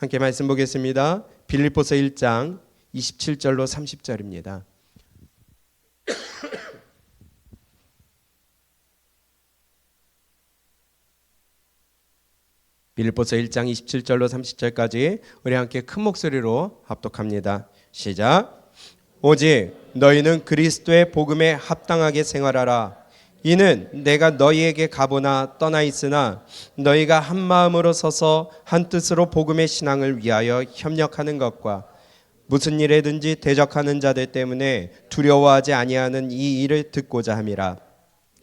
함께 말씀 보겠습니다. 빌립보서 1장 27절로 30절입니다. 빌립보서 1장 27절로 30절까지 우리 함께 큰 목소리로 합독합니다. 시작. 오직 너희는 그리스도의 복음에 합당하게 생활하라. 이는 내가 너희에게 가보나 떠나 있으나 너희가 한 마음으로 서서 한 뜻으로 복음의 신앙을 위하여 협력하는 것과 무슨 일에든지 대적하는 자들 때문에 두려워하지 아니하는 이 일을 듣고자 함이라.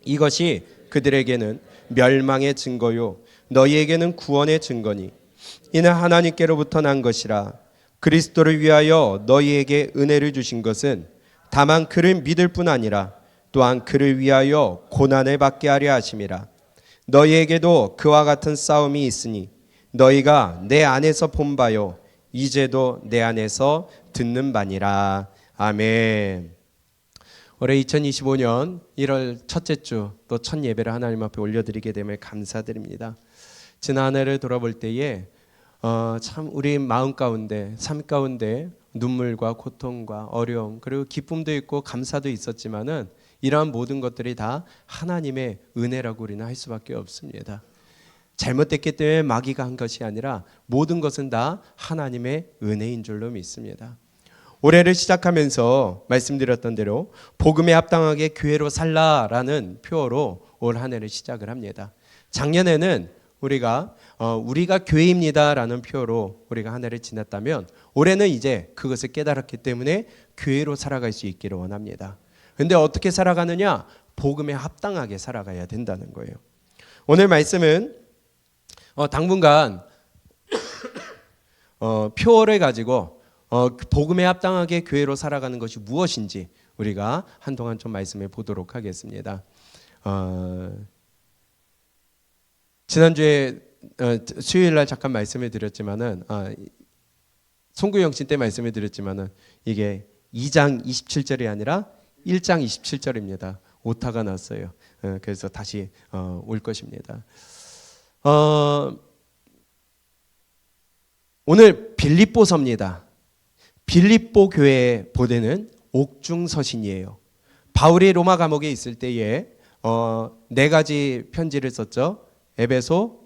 이것이 그들에게는 멸망의 증거요 너희에게는 구원의 증거니 이는 하나님께로부터 난 것이라. 그리스도를 위하여 너희에게 은혜를 주신 것은 다만 그를 믿을 뿐 아니라 또한 그를 위하여 고난을 받게 하려 하심이라. 너희에게도 그와 같은 싸움이 있으니 너희가 내 안에서 본 바요 이제도 내 안에서 듣는 바니라. 아멘. 올해 2025년 1월 첫째 주 또 첫 예배를 하나님 앞에 올려드리게 됨을 감사드립니다. 지난 한 해를 돌아볼 때에 참 우리 마음 가운데 삶 가운데 눈물과 고통과 어려움 그리고 기쁨도 있고 감사도 있었지만은 이러한 모든 것들이 다 하나님의 은혜라고 우리는 할 수밖에 없습니다. 잘못됐기 때문에 마귀가 한 것이 아니라 모든 것은 다 하나님의 은혜인 줄로 믿습니다. 올해를 시작하면서 말씀드렸던 대로 복음에 합당하게 교회로 살라라는 표어로 올 한 해를 시작을 합니다. 작년에는 우리가 교회입니다라는 표어로 우리가 한 해를 지났다면 올해는 이제 그것을 깨달았기 때문에 교회로 살아갈 수 있기를 원합니다. 그런데 어떻게 살아가느냐? 복음에 합당하게 살아가야 된다는 거예요. 오늘 말씀은 당분간 표어를 가지고 복음에 합당하게 교회로 살아가는 것이 무엇인지 우리가 한동안 좀 말씀해 보도록 하겠습니다. 지난주에 수요일날 잠깐 말씀을 드렸지만은 송구영신 때 말씀을 드렸지만은 이게 2장 27절이 아니라 1장 27절입니다. 오타가 났어요. 그래서 다시 올 것입니다. 오늘 빌립보서입니다. 빌립보 교회의 보내는 옥중서신이에요. 바울이 로마 감옥에 있을 때에 네 가지 편지를 썼죠. 에베소,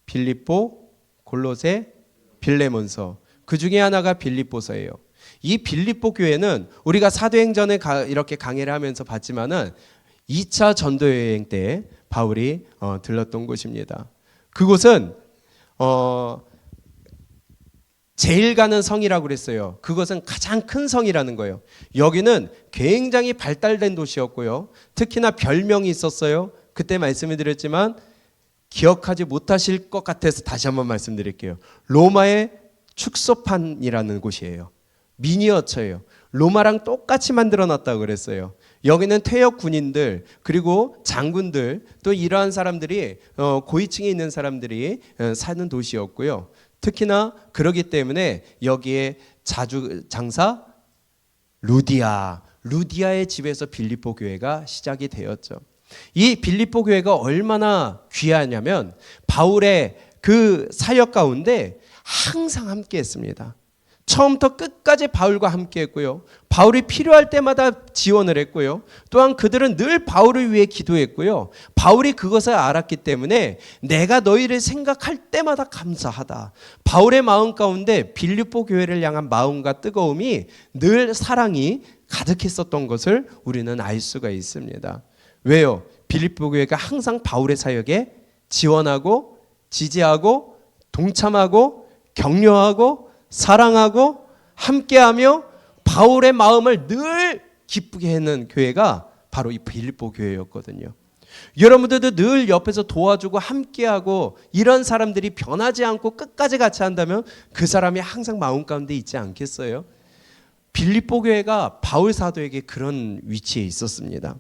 빌립보, 골로새, 빌레몬서. 그 중에 하나가 빌립보서예요. 이 빌립보 교회는 우리가 사도행전을 이렇게 강해를 하면서 봤지만은 2차 전도 여행 때 바울이 들렀던 곳입니다. 그곳은 제일 가는 성이라고 그랬어요. 그것은 가장 큰 성이라는 거예요. 여기는 굉장히 발달된 도시였고요. 특히나 별명이 있었어요. 그때 말씀을 드렸지만 기억하지 못하실 것 같아서 다시 한번 말씀드릴게요. 로마의 축소판이라는 곳이에요. 미니어처예요. 로마랑 똑같이 만들어놨다고 그랬어요. 여기는 퇴역 군인들 그리고 장군들 또 이러한 사람들이 고위층에 있는 사람들이 사는 도시였고요. 특히나 그러기 때문에 여기에 자주 장사 루디아의 집에서 빌립보 교회가 시작이 되었죠. 이 빌립보 교회가 얼마나 귀하냐면 바울의 그 사역 가운데 항상 함께 했습니다. 처음부터 끝까지 바울과 함께 했고요. 바울이 필요할 때마다 지원을 했고요. 또한 그들은 늘 바울을 위해 기도했고요. 바울이 그것을 알았기 때문에 내가 너희를 생각할 때마다 감사하다. 바울의 마음 가운데 빌립보 교회를 향한 마음과 뜨거움이 늘 사랑이 가득했었던 것을 우리는 알 수가 있습니다. 왜요? 빌립보 교회가 항상 바울의 사역에 지원하고 지지하고 동참하고 격려하고 사랑하고 함께하며 바울의 마음을 늘 기쁘게 하는 교회가 바로 이 빌립보 교회였거든요. 여러분들도 늘 옆에서 도와주고 함께하고 이런 사람들이 변하지 않고 끝까지 같이 한다면 그 사람이 항상 마음 가운데 있지 않겠어요? 빌립보 교회가 바울 사도에게 그런 위치에 있었습니다.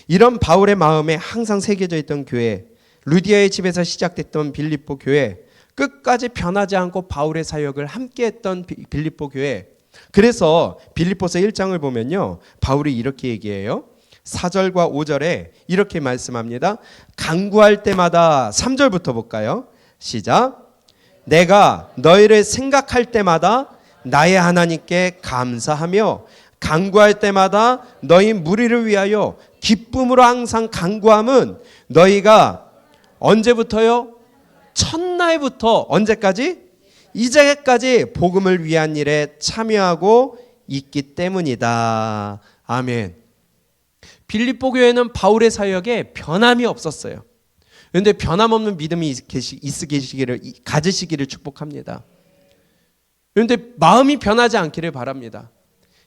이런 바울의 마음에 항상 새겨져 있던 교회, 루디아의 집에서 시작됐던 빌립보 교회, 끝까지 변하지 않고 바울의 사역을 함께했던 빌립보 교회. 그래서 빌립보서 1장을 보면요, 바울이 이렇게 얘기해요. 4절과 5절에 이렇게 말씀합니다. 간구할 때마다 3절부터 볼까요? 시작. 내가 너희를 생각할 때마다 나의 하나님께 감사하며 간구할 때마다 너희 무리를 위하여 기쁨으로 항상 간구함은 너희가 언제부터요? 첫날부터 언제까지? 이제까지 복음을 위한 일에 참여하고 있기 때문이다. 아멘. 빌립보 교회는 바울의 사역에 변함이 없었어요. 그런데 변함없는 믿음이 가지시기를 축복합니다. 그런데 마음이 변하지 않기를 바랍니다.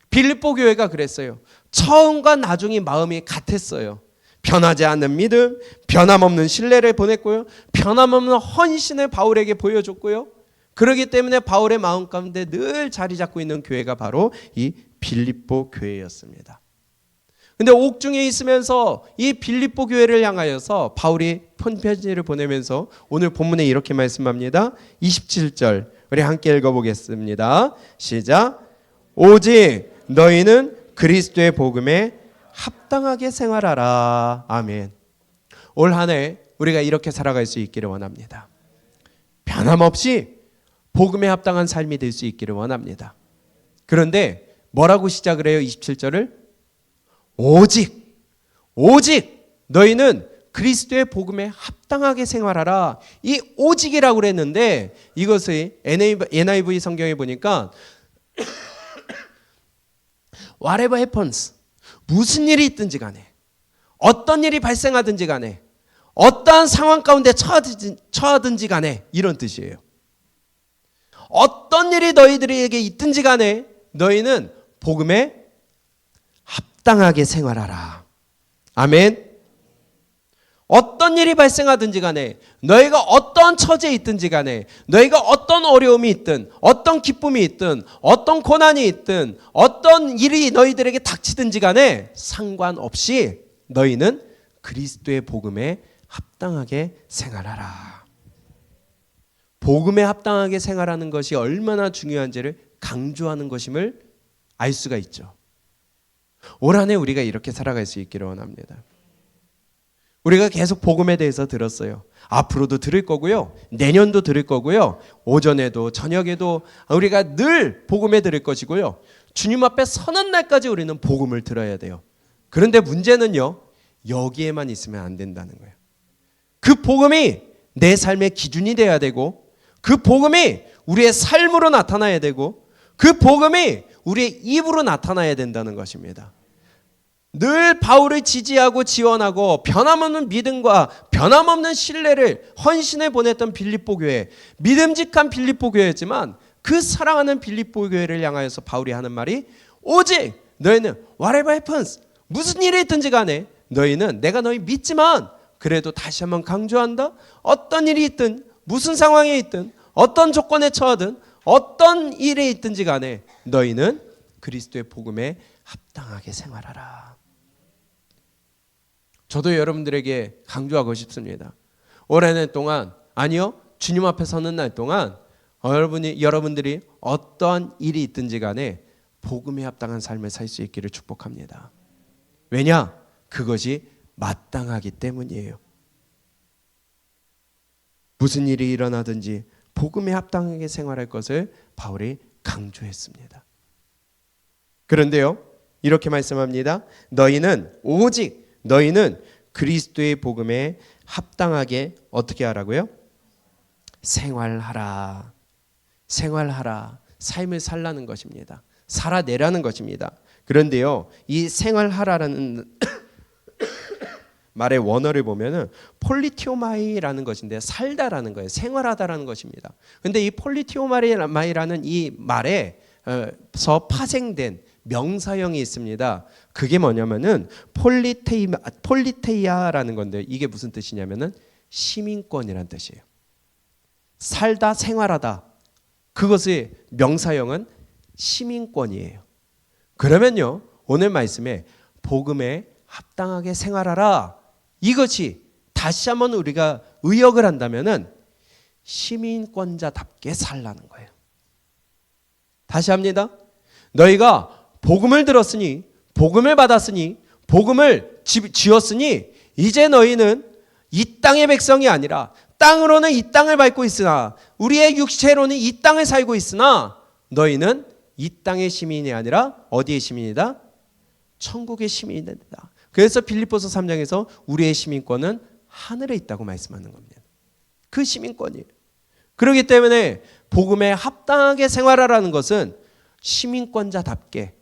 빌립보 교회가 그랬어요. 처음과 나중에 마음이 같았어요. 변하지 않는 믿음, 변함없는 신뢰를 보냈고요. 변함없는 헌신을 바울에게 보여줬고요. 그렇기 때문에 바울의 마음 가운데 늘 자리 잡고 있는 교회가 바로 이 빌립보 교회였습니다. 근데 옥중에 있으면서 이 빌립보 교회를 향하여서 바울이 편지를 보내면서 오늘 본문에 이렇게 말씀합니다. 27절 우리 함께 읽어보겠습니다. 시작. 오직 너희는 그리스도의 복음에 합당하게 생활하라. 아멘. 올 한 해 우리가 이렇게 살아갈 수 있기를 원합니다. 변함없이 복음에 합당한 삶이 될 수 있기를 원합니다. 그런데 뭐라고 시작을 해요? 27절을 오직 너희는 그리스도의 복음에 합당하게 생활하라. 이 오직이라고 그랬는데 이것을 NIV 성경에 보니까 whatever happens, 무슨 일이 있든지 간에, 어떤 일이 발생하든지 간에, 어떠한 상황 가운데 처하든지 간에, 이런 뜻이에요. 어떤 일이 너희들에게 있든지 간에 너희는 복음에 합당하게 생활하라. 아멘. 어떤 일이 발생하든지 간에, 너희가 어떤 처지에 있든지 간에, 너희가 어떤 어려움이 있든, 어떤 기쁨이 있든, 어떤 고난이 있든, 어떤 일이 너희들에게 닥치든지 간에 상관없이 너희는 그리스도의 복음에 합당하게 생활하라. 복음에 합당하게 생활하는 것이 얼마나 중요한지를 강조하는 것임을 알 수가 있죠. 올 한 해 우리가 이렇게 살아갈 수 있기를 원합니다. 우리가 계속 복음에 대해서 들었어요. 앞으로도 들을 거고요. 내년도 들을 거고요. 오전에도 저녁에도 우리가 늘 복음에 들을 것이고요. 주님 앞에 서는 날까지 우리는 복음을 들어야 돼요. 그런데 문제는요. 여기에만 있으면 안 된다는 거예요. 그 복음이 내 삶의 기준이 돼야 되고, 그 복음이 우리의 삶으로 나타나야 되고, 그 복음이 우리의 입으로 나타나야 된다는 것입니다. 늘 바울을 지지하고 지원하고 변함없는 믿음과 변함없는 신뢰를 헌신을 보냈던 빌립보 교회, 믿음직한 빌립보 교회였지만 그 사랑하는 빌립보 교회를 향하여서 바울이 하는 말이 오직 너희는 whatever happens, 무슨 일이 있든지 간에 너희는, 내가 너희 믿지만 그래도 다시 한번 강조한다. 어떤 일이 있든, 무슨 상황에 있든, 어떤 조건에 처하든, 어떤 일에 있든지 간에 너희는 그리스도의 복음에 합당하게 생활하라. 저도 여러분들에게 강조하고 싶습니다. 올 한 해 동안, 아니요, 주님 앞에 서는 날 동안 여러분들이 어떠한 일이 있든지 간에 복음에 합당한 삶을 살 수 있기를 축복합니다. 왜냐? 그것이 마땅하기 때문이에요. 무슨 일이 일어나든지 복음에 합당하게 생활할 것을 바울이 강조했습니다. 그런데요, 이렇게 말씀합니다. 오직 너희는 그리스도의 복음에 합당하게 어떻게 하라고요? 생활하라. 삶을 살라는 것입니다. 살아내라는 것입니다. 그런데요, 이 생활하라는 말의 원어를 보면은 폴리티오마이라는 것인데 살다라는 거예요. 생활하다라는 것입니다. 그런데 이 폴리티오마이라는 이 말에서 파생된 명사형이 있습니다. 그게 뭐냐면은 폴리테이아라는 건데 이게 무슨 뜻이냐면은 시민권이란 뜻이에요. 살다, 생활하다. 그것의 명사형은 시민권이에요. 그러면요, 오늘 말씀에 복음에 합당하게 생활하라. 이것이 다시 한번 우리가 의역을 한다면은 시민권자답게 살라는 거예요. 다시 합니다. 너희가 복음을 들었으니, 복음을 받았으니, 복음을 지었으니 이제 너희는 이 땅의 백성이 아니라 땅으로는 이 땅을 밟고 있으나 우리의 육체로는 이 땅을 살고 있으나 너희는 이 땅의 시민이 아니라 어디의 시민이다? 천국의 시민이다. 그래서 빌립보서 3장에서 우리의 시민권은 하늘에 있다고 말씀하는 겁니다. 그 시민권이에요. 그렇기 때문에 복음에 합당하게 생활하라는 것은 시민권자답게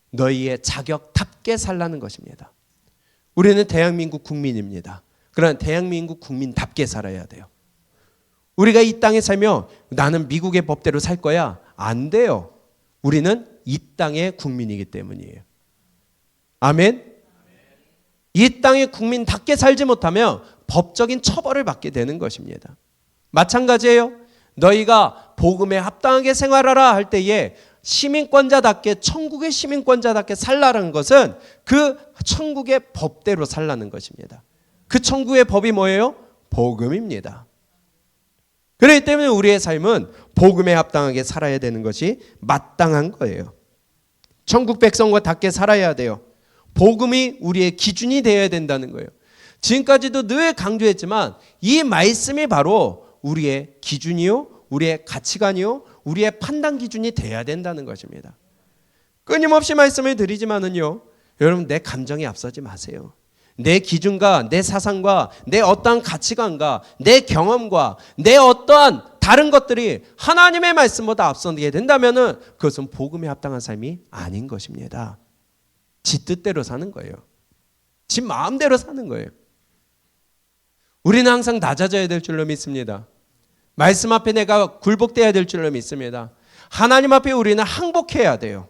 너희의 자격답게 살라는 것입니다. 우리는 대한민국 국민입니다. 그러나 대한민국 국민답게 살아야 돼요. 우리가 이 땅에 살며 나는 미국의 법대로 살 거야. 안 돼요. 우리는 이 땅의 국민이기 때문이에요. 아멘. 이 땅의 국민답게 살지 못하면 법적인 처벌을 받게 되는 것입니다. 마찬가지예요. 너희가 복음에 합당하게 생활하라 할 때에 시민권자답게 천국의 시민권자답게 살라는 것은 그 천국의 법대로 살라는 것입니다. 그 천국의 법이 뭐예요? 복음입니다. 그렇기 때문에 우리의 삶은 복음에 합당하게 살아야 되는 것이 마땅한 거예요. 천국 백성과 닮게 살아야 돼요. 복음이 우리의 기준이 되어야 된다는 거예요. 지금까지도 늘 강조했지만 이 말씀이 바로 우리의 기준이요, 우리의 가치관이요, 우리의 판단 기준이 돼야 된다는 것입니다. 끊임없이 말씀을 드리지만은요, 여러분 내 감정에 앞서지 마세요. 내 기준과 내 사상과 내 어떠한 가치관과 내 경험과 내 어떠한 다른 것들이 하나님의 말씀보다 앞서게 된다면은 그것은 복음에 합당한 삶이 아닌 것입니다. 지 뜻대로 사는 거예요. 지 마음대로 사는 거예요. 우리는 항상 낮아져야 될 줄로 믿습니다. 말씀 앞에 내가 굴복돼야 될 줄로 믿습니다. 하나님 앞에 우리는 항복해야 돼요.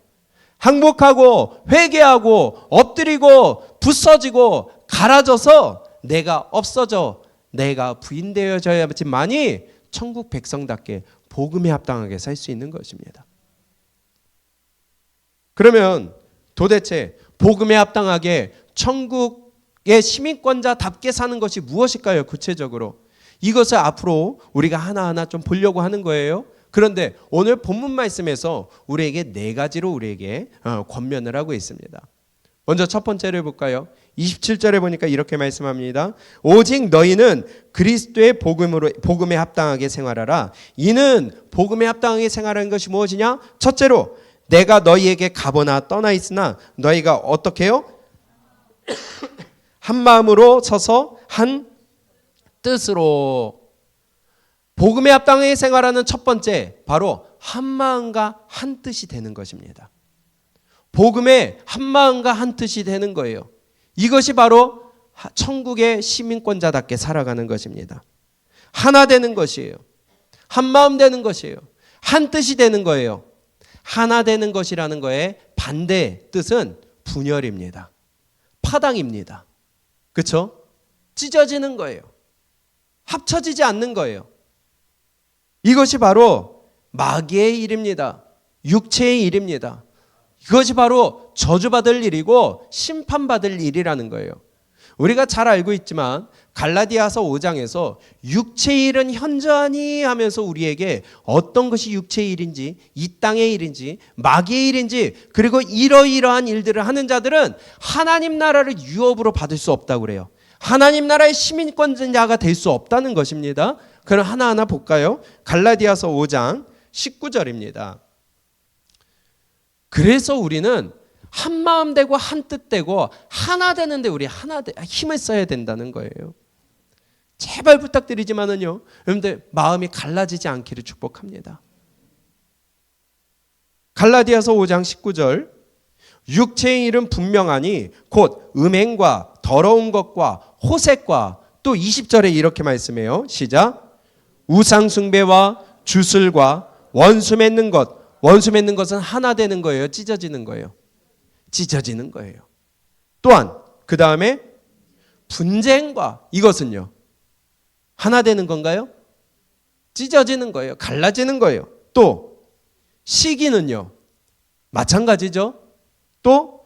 항복하고 회개하고 엎드리고 부서지고 갈아져서 내가 없어져 내가 부인되어져야지만이 천국 백성답게 복음에 합당하게 살 수 있는 것입니다. 그러면 도대체 복음에 합당하게 천국의 시민권자답게 사는 것이 무엇일까요? 구체적으로 이것을 앞으로 우리가 하나하나 좀 보려고 하는 거예요. 그런데 오늘 본문 말씀에서 우리에게 네 가지로 우리에게 권면을 하고 있습니다. 먼저 첫 번째를 볼까요? 27절에 보니까 이렇게 말씀합니다. 오직 너희는 그리스도의 복음에 합당하게 생활하라. 이는 복음에 합당하게 생활하는 것이 무엇이냐? 첫째로 내가 너희에게 가보나 떠나 있으나 너희가 어떻게 해요? 한 마음으로 서서 한 뜻으로. 복음에 합당하게 생활하는 첫 번째 바로 한 마음과 한 뜻이 되는 것입니다. 복음에 한 마음과 한 뜻이 되는 거예요. 이것이 바로 천국의 시민권자답게 살아가는 것입니다. 하나 되는 것이에요. 한 마음 되는 것이에요. 한 뜻이 되는 거예요. 하나 되는 것이라는 거에 반대 뜻은 분열입니다. 파당입니다. 그렇죠? 찢어지는 거예요. 합쳐지지 않는 거예요. 이것이 바로 마귀의 일입니다. 육체의 일입니다. 이것이 바로 저주받을 일이고 심판받을 일이라는 거예요. 우리가 잘 알고 있지만 갈라디아서 5장에서 육체의 일은 현저하니 하면서 우리에게 어떤 것이 육체의 일인지 이 땅의 일인지 마귀의 일인지 그리고 이러이러한 일들을 하는 자들은 하나님 나라를 유업으로 받을 수 없다고 그래요. 하나님 나라의 시민권자가 될 수 없다는 것입니다. 그럼 하나하나 볼까요? 갈라디아서 5장 19절입니다. 그래서 우리는 한 마음 되고 한 뜻 되고 하나 되는데 우리 힘을 써야 된다는 거예요. 제발 부탁드리지만은요, 여러분들 마음이 갈라지지 않기를 축복합니다. 갈라디아서 5장 19절 육체의 일은 분명하니 곧 음행과 더러운 것과 호색과 또 20절에 이렇게 말씀해요. 시작. 우상 숭배와 주술과 원수 맺는 것. 원수 맺는 것은 하나 되는 거예요. 찢어지는 거예요. 찢어지는 거예요. 또한 그 다음에 분쟁과 이것은요. 하나 되는 건가요? 찢어지는 거예요. 갈라지는 거예요. 또 시기는요. 마찬가지죠. 또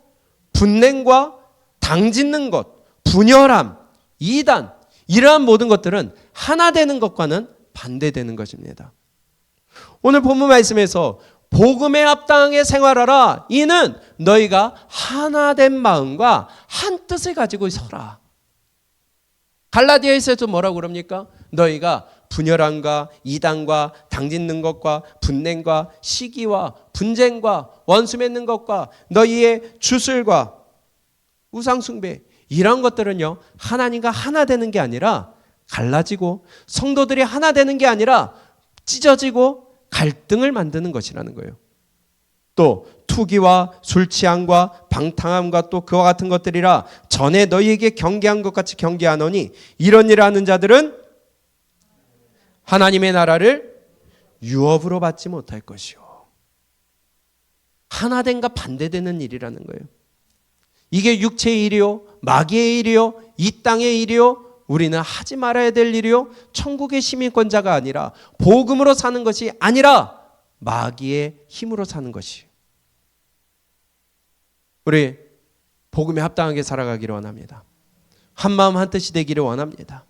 분냉과 당짓는 것, 분열함, 이단 이러한 모든 것들은 하나 되는 것과는 반대되는 것입니다. 오늘 본문 말씀에서 복음에 합당하게 생활하라. 이는 너희가 하나된 마음과 한 뜻을 가지고 서라. 갈라디아서도 뭐라고 그럽니까? 너희가 분열함과 이단과 당짓는 것과 분냄과 시기와 분쟁과 원수 맺는 것과 너희의 주술과 우상숭배 이런 것들은요 하나님과 하나 되는 게 아니라 갈라지고 성도들이 하나 되는 게 아니라 찢어지고 갈등을 만드는 것이라는 거예요. 또 투기와 술 취함과 방탕함과 또 그와 같은 것들이라 전에 너희에게 경계한 것 같이 경계하노니 이런 일을 하는 자들은 하나님의 나라를 유업으로 받지 못할 것이요. 하나됨과 반대되는 일이라는 거예요. 이게 육체의 일이요, 마귀의 일이요, 이 땅의 일이요, 우리는 하지 말아야 될 일이요, 천국의 시민권자가 아니라 복음으로 사는 것이 아니라 마귀의 힘으로 사는 것이. 우리 복음에 합당하게 살아가기를 원합니다. 한마음 한뜻이 되기를 원합니다.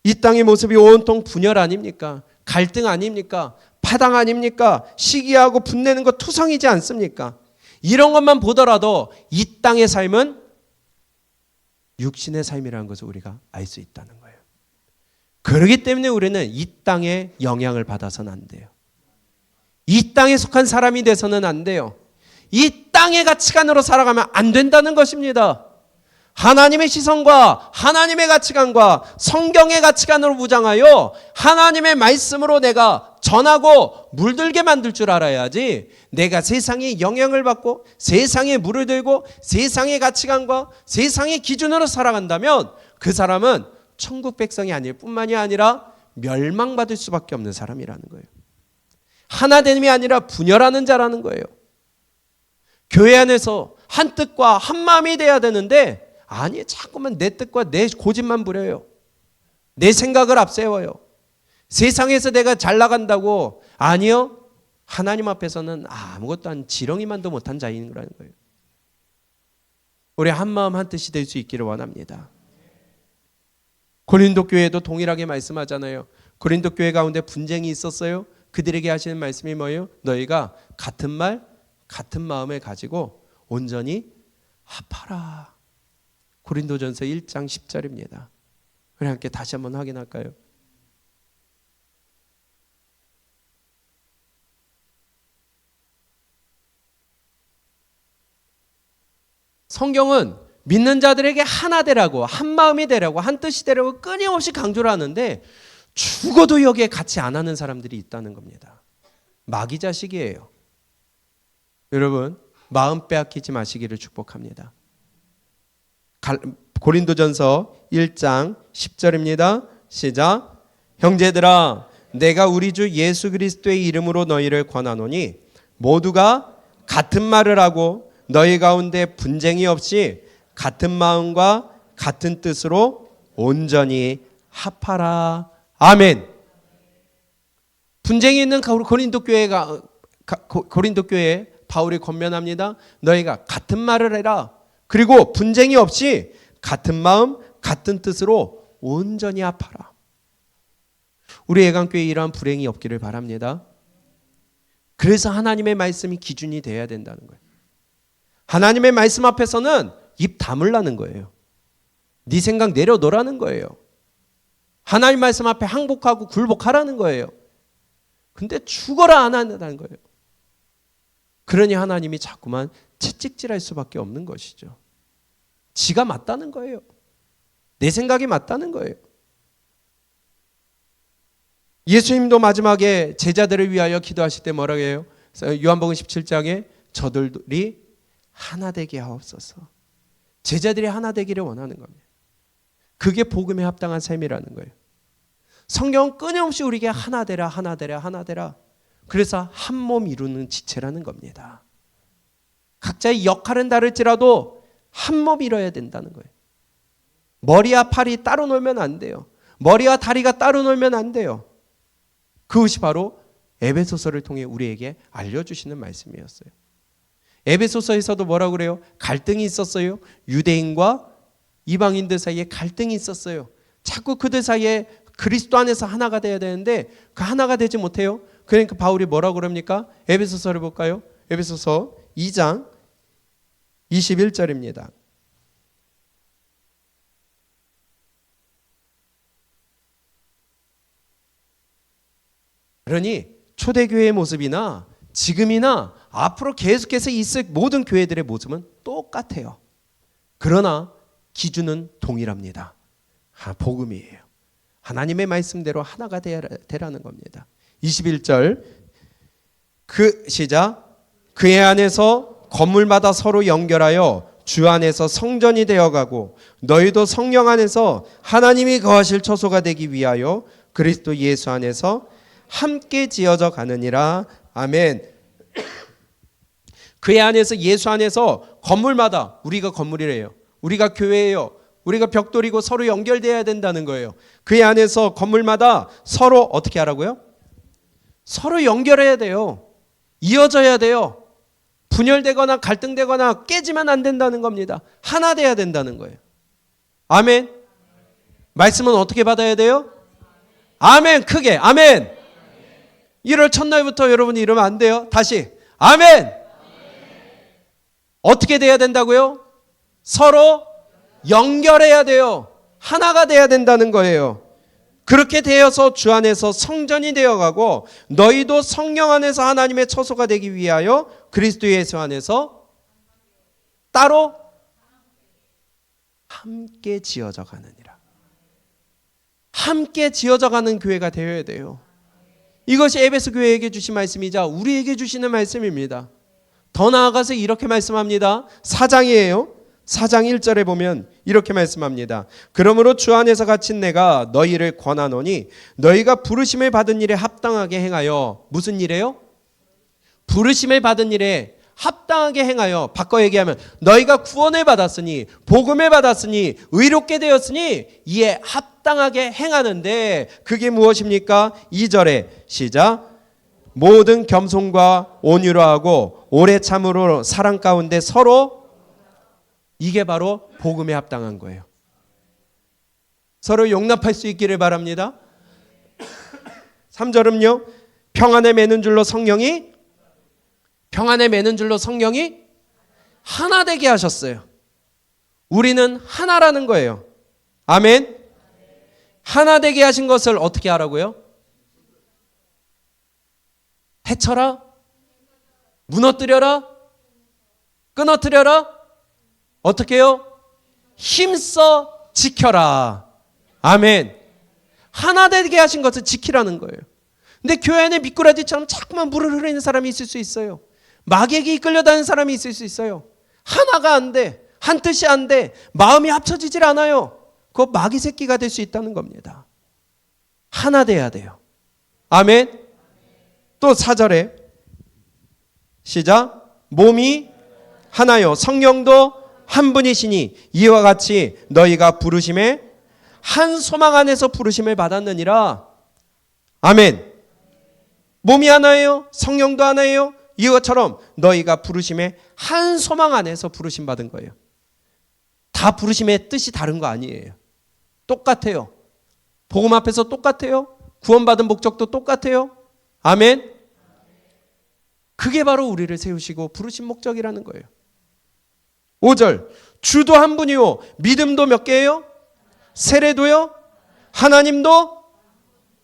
이 땅의 모습이 온통 분열 아닙니까? 갈등 아닙니까? 파당 아닙니까? 시기하고 분내는 것 투성이지 않습니까? 이런 것만 보더라도 이 땅의 삶은 육신의 삶이라는 것을 우리가 알 수 있다는 거예요. 그렇기 때문에 우리는 이 땅에 영향을 받아서는 안 돼요. 이 땅에 속한 사람이 돼서는 안 돼요. 이 땅의 가치관으로 살아가면 안 된다는 것입니다. 하나님의 시선과 하나님의 가치관과 성경의 가치관으로 무장하여 하나님의 말씀으로 내가 전하고 물들게 만들 줄 알아야지, 내가 세상의 영향을 받고 세상에 물을 들고 세상의 가치관과 세상의 기준으로 살아간다면 그 사람은 천국 백성이 아닐 뿐만이 아니라 멸망받을 수밖에 없는 사람이라는 거예요. 하나됨이 아니라 분열하는 자라는 거예요. 교회 안에서 한 뜻과 한 마음이 돼야 되는데 아니, 자꾸만 내 뜻과 내 고집만 부려요. 내 생각을 앞세워요. 세상에서 내가 잘 나간다고, 아니요, 하나님 앞에서는 아무것도 한 지렁이만도 못한 자인 거라는 거예요. 우리 한마음 한뜻이 될 수 있기를 원합니다. 고린도 교회도 동일하게 말씀하잖아요. 고린도 교회 가운데 분쟁이 있었어요. 그들에게 하시는 말씀이 뭐예요? 너희가 같은 말, 같은 마음을 가지고 온전히 합하라. 고린도전서 1장 10절입니다. 우리 함께 다시 한번 확인할까요? 성경은 믿는 자들에게 하나 되라고, 한 마음이 되라고, 한 뜻이 되라고 끊임없이 강조를 하는데 죽어도 여기에 같이 안 하는 사람들이 있다는 겁니다. 마귀 자식이에요. 여러분, 마음 빼앗기지 마시기를 축복합니다. 고린도전서 1장 10절입니다. 시작. 형제들아, 내가 우리 주 예수 그리스도의 이름으로 너희를 권하노니 모두가 같은 말을 하고 너희 가운데 분쟁이 없이 같은 마음과 같은 뜻으로 온전히 합하라. 아멘. 분쟁이 있는 고린도 교회에 바울이 권면합니다. 너희가 같은 말을 해라. 그리고 분쟁이 없이 같은 마음, 같은 뜻으로 온전히 합하라. 우리 애강교회에 이러한 불행이 없기를 바랍니다. 그래서 하나님의 말씀이 기준이 되어야 된다는 거예요. 하나님의 말씀 앞에서는 입 다물라는 거예요. 네 생각 내려놓으라는 거예요. 하나님 말씀 앞에 항복하고 굴복하라는 거예요. 근데 죽어라 안 한다는 거예요. 그러니 하나님이 자꾸만 채찍질할 수밖에 없는 것이죠. 지가 맞다는 거예요. 내 생각이 맞다는 거예요. 예수님도 마지막에 제자들을 위하여 기도하실 때 뭐라고 해요? 요한복음 17장에 저들이 하나 되게 하옵소서. 제자들이 하나 되기를 원하는 겁니다. 그게 복음에 합당한 삶이라는 거예요. 성경은 끊임없이 우리에게 하나 되라, 하나 되라, 하나 되라. 그래서 한 몸 이루는 지체라는 겁니다. 각자의 역할은 다를지라도 한 몸 이뤄야 된다는 거예요. 머리와 팔이 따로 놀면 안 돼요. 머리와 다리가 따로 놀면 안 돼요. 그것이 바로 에베소서를 통해 우리에게 알려주시는 말씀이었어요. 에베소서에서도 뭐라고 그래요? 갈등이 있었어요. 유대인과 이방인들 사이에 갈등이 있었어요. 자꾸 그들 사이에 그리스도 안에서 하나가 돼야 되는데 그 하나가 되지 못해요. 그러니까 바울이 뭐라고 그럽니까? 에베소서를 볼까요? 에베소서 2장 21절입니다. 그러니 초대교회의 모습이나 지금이나 앞으로 계속해서 있을 모든 교회들의 모습은 똑같아요. 그러나 기준은 동일합니다. 복음이에요. 하나님의 말씀대로 하나가 되라는 겁니다. 21절 시작. 그의 안에서 건물마다 서로 연결하여 주 안에서 성전이 되어가고 너희도 성령 안에서 하나님이 거하실 처소가 되기 위하여 그리스도 예수 안에서 함께 지어져 가느니라. 아멘. 그의 안에서 예수 안에서 건물마다 우리가 건물이래요. 우리가 교회예요. 우리가 벽돌이고 서로 연결되어야 된다는 거예요. 그의 안에서 건물마다 서로 어떻게 하라고요? 서로 연결해야 돼요. 이어져야 돼요. 분열되거나 갈등되거나 깨지면 안 된다는 겁니다. 하나 돼야 된다는 거예요. 아멘. 말씀은 어떻게 받아야 돼요? 아멘. 크게 아멘. 1월 첫날부터 여러분이 이러면 안 돼요. 다시 아멘. 어떻게 돼야 된다고요? 서로 연결해야 돼요. 하나가 돼야 된다는 거예요. 그렇게 되어서 주 안에서 성전이 되어가고 너희도 성령 안에서 하나님의 처소가 되기 위하여 그리스도 예수 안에서 따로 함께 지어져 가느니라. 함께 지어져 가는 교회가 되어야 돼요. 이것이 에베소 교회에게 주신 말씀이자 우리에게 주시는 말씀입니다. 더 나아가서 이렇게 말씀합니다. 4장이에요. 4장 1절에 보면 이렇게 말씀합니다. 그러므로 주 안에서 갇힌 내가 너희를 권하노니 너희가 부르심을 받은 일에 합당하게 행하여. 무슨 일이에요? 부르심을 받은 일에 합당하게 행하여. 바꿔 얘기하면 너희가 구원을 받았으니 복음을 받았으니 의롭게 되었으니 이에 합당하게 행하는데 그게 무엇입니까? 2절에 시작. 모든 겸손과 온유로 하고 오래 참으로 사랑 가운데 서로. 이게 바로 복음에 합당한 거예요. 서로 용납할 수 있기를 바랍니다. 3절은요. 평안에 매는 줄로 성령이 하나 되게 하셨어요. 우리는 하나라는 거예요. 아멘. 하나 되게 하신 것을 어떻게 하라고요? 해쳐라? 무너뜨려라? 끊어뜨려라? 어떻게 해요? 힘써 지켜라. 아멘. 하나 되게 하신 것을 지키라는 거예요. 근데 교회 안에 미꾸라지처럼 자꾸만 물을 흐르는 사람이 있을 수 있어요. 마귀에게 이끌려다니는 사람이 있을 수 있어요. 하나가 안 돼. 한 뜻이 안 돼. 마음이 합쳐지질 않아요. 그거 마귀 새끼가 될 수 있다는 겁니다. 하나 돼야 돼요. 아멘. 또 4절에 시작. 몸이 하나요 성령도 한 분이시니 이와 같이 너희가 부르심에 한 소망 안에서 부르심을 받았느니라. 아멘. 몸이 하나예요. 성령도 하나예요. 이것처럼 너희가 부르심에 한 소망 안에서 부르심 받은 거예요. 다 부르심의 뜻이 다른 거 아니에요. 똑같아요. 복음 앞에서 똑같아요. 구원받은 목적도 똑같아요. 아멘. 그게 바로 우리를 세우시고 부르신 목적이라는 거예요. 5절 주도 한 분이요 믿음도 몇 개예요? 세례도요? 하나님도?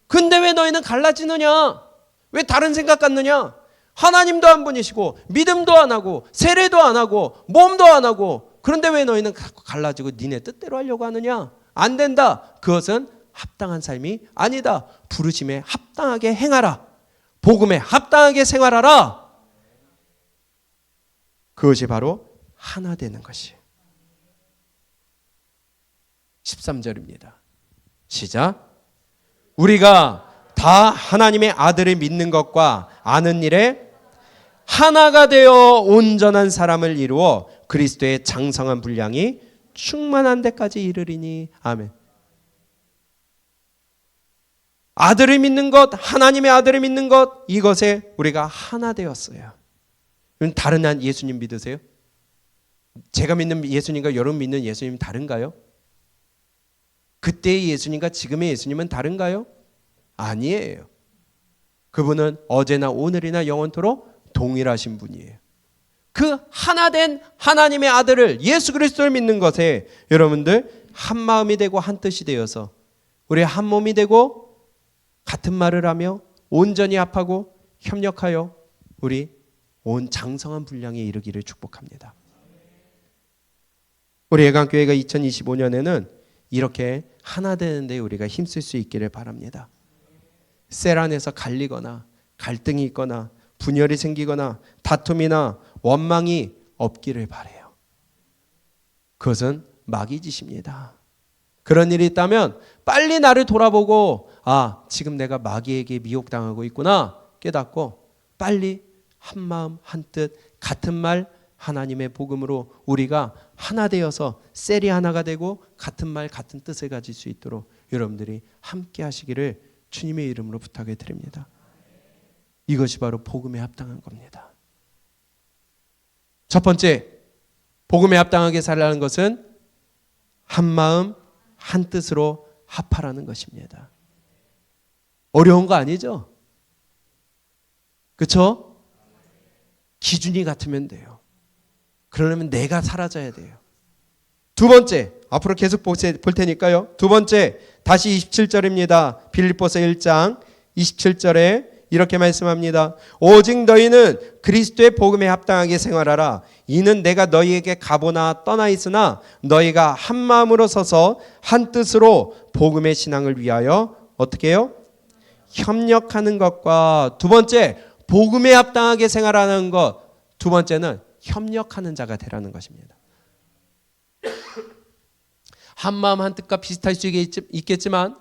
근데 왜 너희는 갈라지느냐? 왜 다른 생각 갖느냐? 하나님도 한 분이시고 믿음도 안 하고 세례도 안 하고 몸도 안 하고 그런데 왜 너희는 갈라지고 니네 뜻대로 하려고 하느냐? 안 된다. 그것은 합당한 삶이 아니다. 부르심에 합당하게 행하라. 복음에 합당하게 생활하라. 그것이 바로 하나 되는 것이에요. 13절입니다. 시작. 우리가 다 하나님의 아들을 믿는 것과 아는 일에 하나가 되어 온전한 사람을 이루어 그리스도의 장성한 분량이 충만한 데까지 이르리니. 아멘. 아들을 믿는 것, 하나님의 아들을 믿는 것, 이것에 우리가 하나 되었어요. 다른 한 예수님 믿으세요? 제가 믿는 예수님과 여러분 믿는 예수님 다른가요? 그때의 예수님과 지금의 예수님은 다른가요? 아니에요. 그분은 어제나 오늘이나 영원토록 동일하신 분이에요. 그 하나된 하나님의 아들을 예수 그리스도를 믿는 것에 여러분들 한 마음이 되고 한 뜻이 되어서 우리 한 몸이 되고 같은 말을 하며 온전히 합하고 협력하여 우리 온 장성한 분량에 이르기를 축복합니다. 우리 예강교회가 2025년에는 이렇게 하나 되는데 우리가 힘쓸 수 있기를 바랍니다. 셀 안에서 갈리거나 갈등이 있거나 분열이 생기거나 다툼이나 원망이 없기를 바라요. 그것은 마귀 짓입니다. 그런 일이 있다면 빨리 나를 돌아보고 지금 내가 마귀에게 미혹당하고 있구나 깨닫고 빨리 한마음 한뜻 같은 말 하나님의 복음으로 우리가 하나 되어서 셀이 하나가 되고 같은 말 같은 뜻을 가질 수 있도록 여러분들이 함께 하시기를 주님의 이름으로 부탁을 드립니다. 이것이 바로 복음에 합당한 겁니다. 첫 번째, 복음에 합당하게 살라는 것은 한마음 한뜻으로 합하라는 것입니다. 어려운 거 아니죠? 그렇죠? 기준이 같으면 돼요. 그러려면 내가 사라져야 돼요. 두 번째, 앞으로 계속 볼 테니까요. 두 번째, 다시 27절입니다. 빌립보서 1장 27절에 이렇게 말씀합니다. 오직 너희는 그리스도의 복음에 합당하게 생활하라. 이는 내가 너희에게 가보나 떠나 있으나 너희가 한 마음으로 서서 한 뜻으로 복음의 신앙을 위하여 어떻게 해요? 협력하는 것과 두 번째, 복음에 합당하게 생활하는 것. 두 번째는 협력하는 자가 되라는 것입니다. 한 마음 한 뜻과 비슷할 수 있겠지만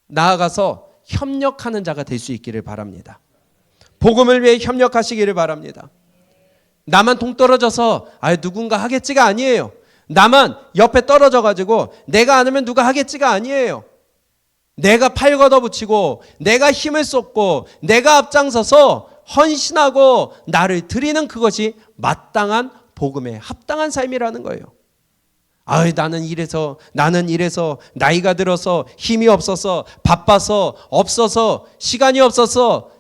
나아가서 협력하는 자가 될 수 있기를 바랍니다. 복음을 위해 협력하시기를 바랍니다. 나만 동떨어져서 누군가 하겠지가 아니에요. 나만 옆에 떨어져 가지고 내가 안 하면 누가 하겠지가 아니에요. 내가 팔 걷어붙이고 내가 힘을 쏟고 내가 앞장서서 헌신하고 나를 드리는 그것이 마땅한 복음에 합당한 삶이라는 거예요. 나는 이래서 나이가 들어서 힘이 없어서 바빠서 없어서 시간이 없어서.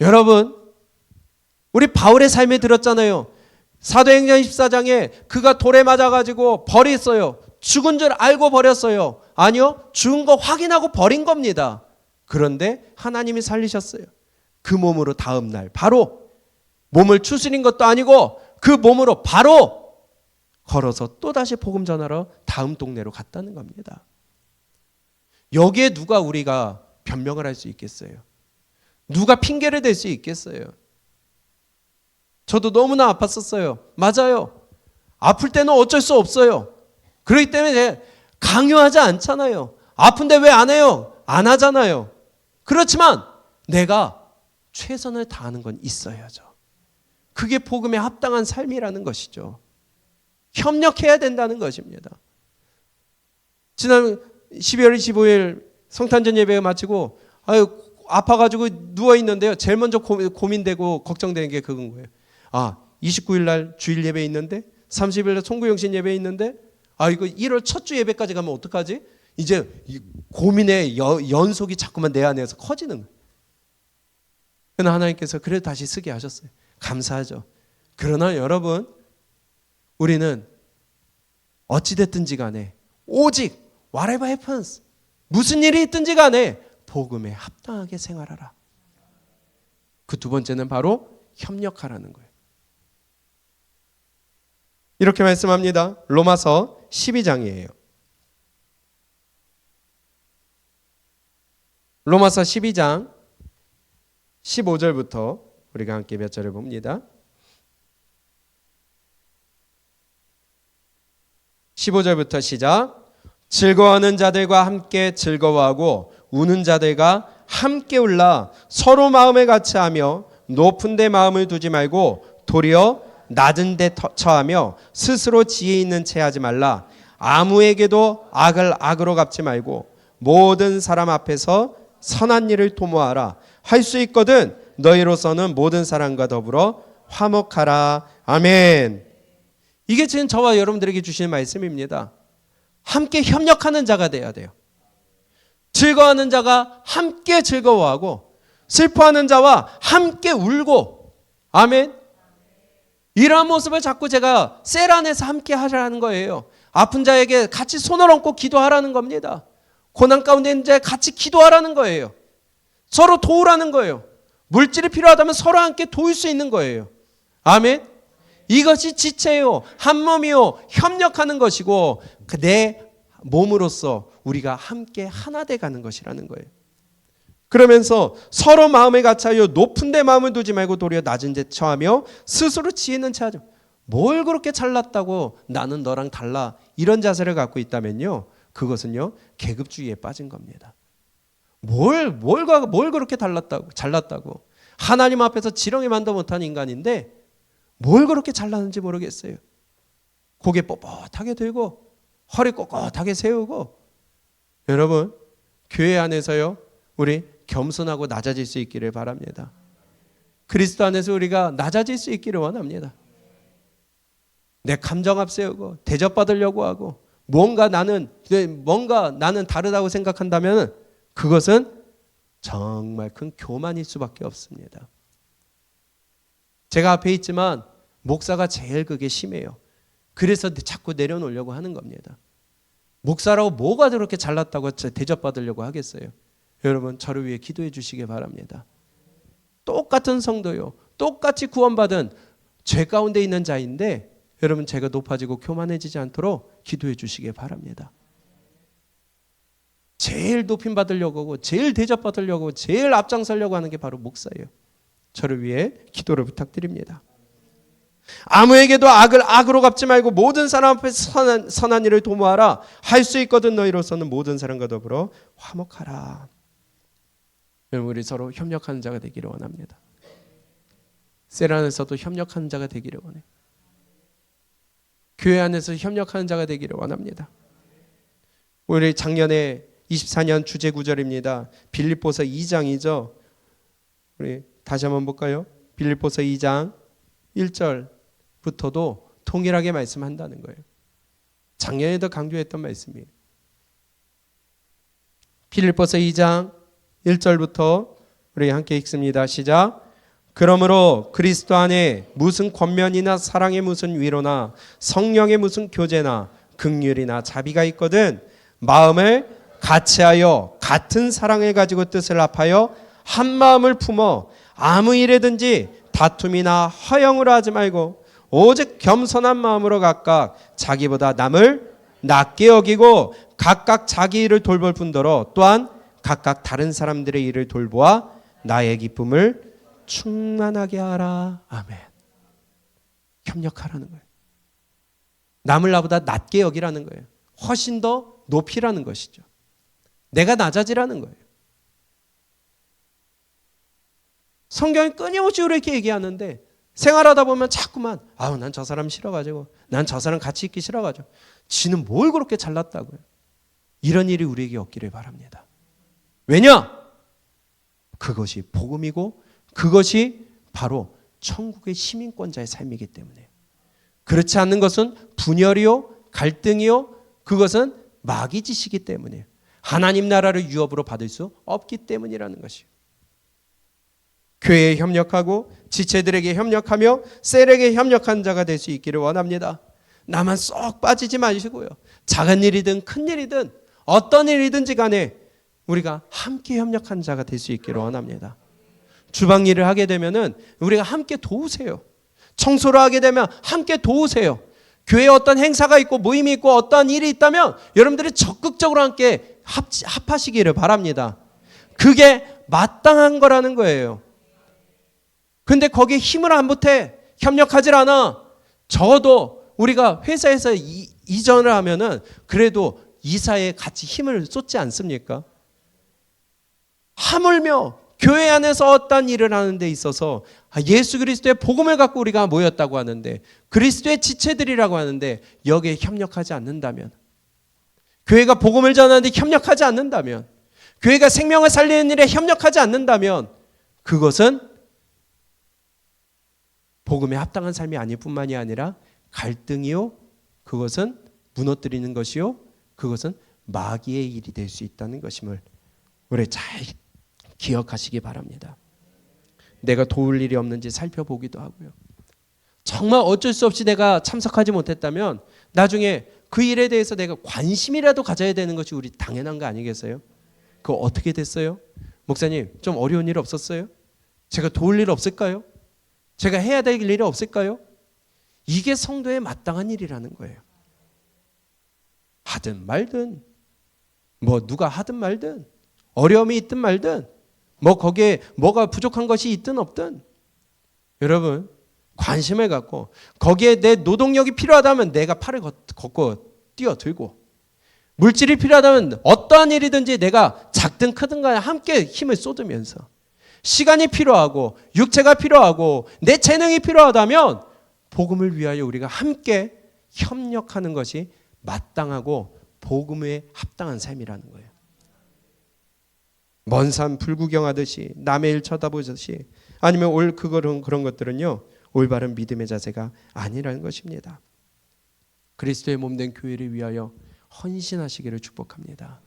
여러분, 우리 바울의 삶에 들었잖아요. 사도행전 14장에 그가 돌에 맞아가지고 버렸어요. 죽은 줄 알고 버렸어요. 아니요, 죽은 거 확인하고 버린 겁니다. 그런데 하나님이 살리셨어요. 그 몸으로 다음 날 바로 몸을 추스린 것도 아니고 그 몸으로 바로 걸어서 또다시 복음 전하러 다음 동네로 갔다는 겁니다. 여기에 누가 우리가 변명을 할 수 있겠어요? 누가 핑계를 댈 수 있겠어요? 저도 너무나 아팠었어요. 맞아요. 아플 때는 어쩔 수 없어요. 그렇기 때문에 강요하지 않잖아요. 아픈데 왜 안 해요? 안 하잖아요. 그렇지만 내가 최선을 다하는 건 있어야죠. 그게 복음에 합당한 삶이라는 것이죠. 협력해야 된다는 것입니다. 지난 12월 25일 성탄절 예배가 마치고 아파가지고 누워있는데요. 제일 먼저 고민되고 걱정되는 게 그건 거예요. 29일 날 주일 예배 있는데 30일 날 송구영신 예배 있는데 이거 1월 첫 주 예배까지 가면 어떡하지? 이제 고민의 연속이 자꾸만 내 안에서 커지는 거예요. 그러나 하나님께서 그래도 다시 쓰게 하셨어요. 감사하죠. 그러나 여러분, 우리는 어찌됐든지 간에 오직 whatever happens, 무슨 일이 있든지 간에 복음에 합당하게 생활하라. 그 두 번째는 바로 협력하라는 거예요. 이렇게 말씀합니다. 로마서 12장이에요. 로마서 12장 15절부터 우리가 함께 몇 절을 봅니다. 15절부터 시작. 즐거워하는 자들과 함께 즐거워하고 우는 자들과 함께 울라. 서로 마음을 같이하며 높은 데 마음을 두지 말고 도리어 낮은 데 처하며 스스로 지혜 있는 채 하지 말라. 아무에게도 악을 악으로 갚지 말고 모든 사람 앞에서 선한 일을 도모하라. 할 수 있거든 너희로서는 모든 사람과 더불어 화목하라. 아멘. 이게 지금 저와 여러분들에게 주시는 말씀입니다. 함께 협력하는 자가 돼야 돼요. 즐거워하는 자가 함께 즐거워하고 슬퍼하는 자와 함께 울고. 아멘. 이러한 모습을 자꾸 제가 셀 안에서 함께 하라는 거예요. 아픈 자에게 같이 손을 얹고 기도하라는 겁니다. 고난 가운데 있는 자에 같이 기도하라는 거예요. 서로 도우라는 거예요. 물질이 필요하다면 서로 함께 도울 수 있는 거예요. 아멘. 이것이 지체요, 한 몸이요, 협력하는 것이고 내 몸으로서 우리가 함께 하나 돼 가는 것이라는 거예요. 그러면서 서로 마음에 갇혀요, 높은 데 마음을 두지 말고 도리어 낮은 데 처하며 스스로 지혜 있는 체 하죠. 뭘 그렇게 잘났다고 나는 너랑 달라, 이런 자세를 갖고 있다면요, 그것은요 계급주의에 빠진 겁니다. 뭘 그렇게 잘났다고 하나님 앞에서 지렁이만도 못한 인간인데 뭘 그렇게 잘났는지 모르겠어요. 고개 뻣뻣하게 들고 허리 꼿꼿하게 세우고. 여러분, 교회 안에서요 우리 겸손하고 낮아질 수 있기를 바랍니다. 그리스도 안에서 우리가 낮아질 수 있기를 원합니다. 내 감정 앞세우고 대접받으려고 하고 뭔가 나는 다르다고 생각한다면 그것은 정말 큰 교만일 수밖에 없습니다. 제가 앞에 있지만 목사가 제일 그게 심해요. 그래서 자꾸 내려놓으려고 하는 겁니다. 목사라고 뭐가 저렇게 잘났다고 대접받으려고 하겠어요. 여러분, 저를 위해 기도해 주시기 바랍니다. 똑같은 성도요, 똑같이 구원받은 죄 가운데 있는 자인데 여러분, 제가 높아지고 교만해지지 않도록 기도해 주시기 바랍니다. 제일 높임 받으려고 하고 제일 대접받으려고 하고 제일 앞장서려고 하는 게 바로 목사예요. 저를 위해 기도를 부탁드립니다. 아무에게도 악을 악으로 갚지 말고 모든 사람 앞에 선한 일을 도모하라. 할 수 있거든 너희로서는 모든 사람과 더불어 화목하라. 여러분, 우리 서로 협력하는 자가 되기를 원합니다. 셀 안에서도 협력하는 자가 되기를 원해요. 교회 안에서 협력하는 자가 되기를 원합니다. 우리 작년에 24년 주제 구절입니다. 빌립보서 2장이죠. 우리 다시 한번 볼까요? 빌립보서 2장 1절부터도 동일하게 말씀한다는 거예요. 작년에도 강조했던 말씀이에요. 빌립보서 2장 1절부터 우리 함께 읽습니다. 시작. 그러므로 그리스도 안에 무슨 권면이나 사랑의 무슨 위로나 성령의 무슨 교제나 긍휼이나 자비가 있거든 마음을 같이하여 같은 사랑을 가지고 뜻을 합하여 한 마음을 품어 아무 일에든지 다툼이나 허영으로 하지 말고 오직 겸손한 마음으로 각각 자기보다 남을 낮게 여기고 각각 자기 일을 돌볼 뿐더러 또한 각각 다른 사람들의 일을 돌보아 나의 기쁨을 충만하게 하라. 아멘. 협력하라는 거예요. 남을 나보다 낮게 여기라는 거예요. 훨씬 더 높이라는 것이죠. 내가 낮아지라는 거예요. 성경이 끊임없이 이렇게 얘기하는데 생활하다 보면 자꾸만 난 저 사람 싫어가지고 난 저 사람 같이 있기 싫어가지고 지는 뭘 그렇게 잘났다고요. 이런 일이 우리에게 없기를 바랍니다. 왜냐? 그것이 복음이고 그것이 바로 천국의 시민권자의 삶이기 때문에. 그렇지 않는 것은 분열이요 갈등이요 그것은 마귀 짓이기 때문에 하나님 나라를 유업으로 받을 수 없기 때문이라는 것이에요. 교회에 협력하고 지체들에게 협력하며 셀에게 협력한 자가 될 수 있기를 원합니다. 나만 쏙 빠지지 마시고요. 작은 일이든 큰 일이든 어떤 일이든지 간에 우리가 함께 협력한 자가 될 수 있기를 원합니다. 주방 일을 하게 되면은 우리가 함께 도우세요. 청소를 하게 되면 함께 도우세요. 교회에 어떤 행사가 있고 모임이 있고 어떤 일이 있다면 여러분들이 적극적으로 함께 합하시기를 바랍니다. 그게 마땅한 거라는 거예요. 근데 거기에 힘을 안 보태 협력하질 않아. 적어도 우리가 회사에서 이전을 하면은 그래도 이사에 같이 힘을 쏟지 않습니까? 하물며 교회 안에서 어떤 일을 하는 데 있어서 예수 그리스도의 복음을 갖고 우리가 모였다고 하는데 그리스도의 지체들이라고 하는데 여기에 협력하지 않는다면, 교회가 복음을 전하는데 협력하지 않는다면, 교회가 생명을 살리는 일에 협력하지 않는다면 그것은 복음에 합당한 삶이 아닐 뿐만이 아니라 갈등이요, 그것은 무너뜨리는 것이요, 그것은 마귀의 일이 될 수 있다는 것임을 우리 잘 기억하시기 바랍니다. 내가 도울 일이 없는지 살펴보기도 하고요. 정말 어쩔 수 없이 내가 참석하지 못했다면 나중에 그 일에 대해서 내가 관심이라도 가져야 되는 것이 우리 당연한 거 아니겠어요? 그거 어떻게 됐어요? 목사님, 좀 어려운 일 없었어요? 제가 도울 일 없을까요? 제가 해야 될 일이 없을까요? 이게 성도의 마땅한 일이라는 거예요. 하든 말든, 누가 하든 말든, 어려움이 있든 말든, 거기에 뭐가 부족한 것이 있든 없든, 여러분 관심을 갖고 거기에 내 노동력이 필요하다면 내가 팔을 걷고 뛰어들고, 물질이 필요하다면 어떠한 일이든지 내가 작든 크든 간에 함께 힘을 쏟으면서, 시간이 필요하고 육체가 필요하고 내 재능이 필요하다면 복음을 위하여 우리가 함께 협력하는 것이 마땅하고 복음에 합당한 삶이라는 거예요. 먼 산 불구경하듯이 남의 일 쳐다보듯이, 아니면 그런 것들은요, 올바른 믿음의 자세가 아니라는 것입니다. 그리스도의 몸된 교회를 위하여 헌신하시기를 축복합니다.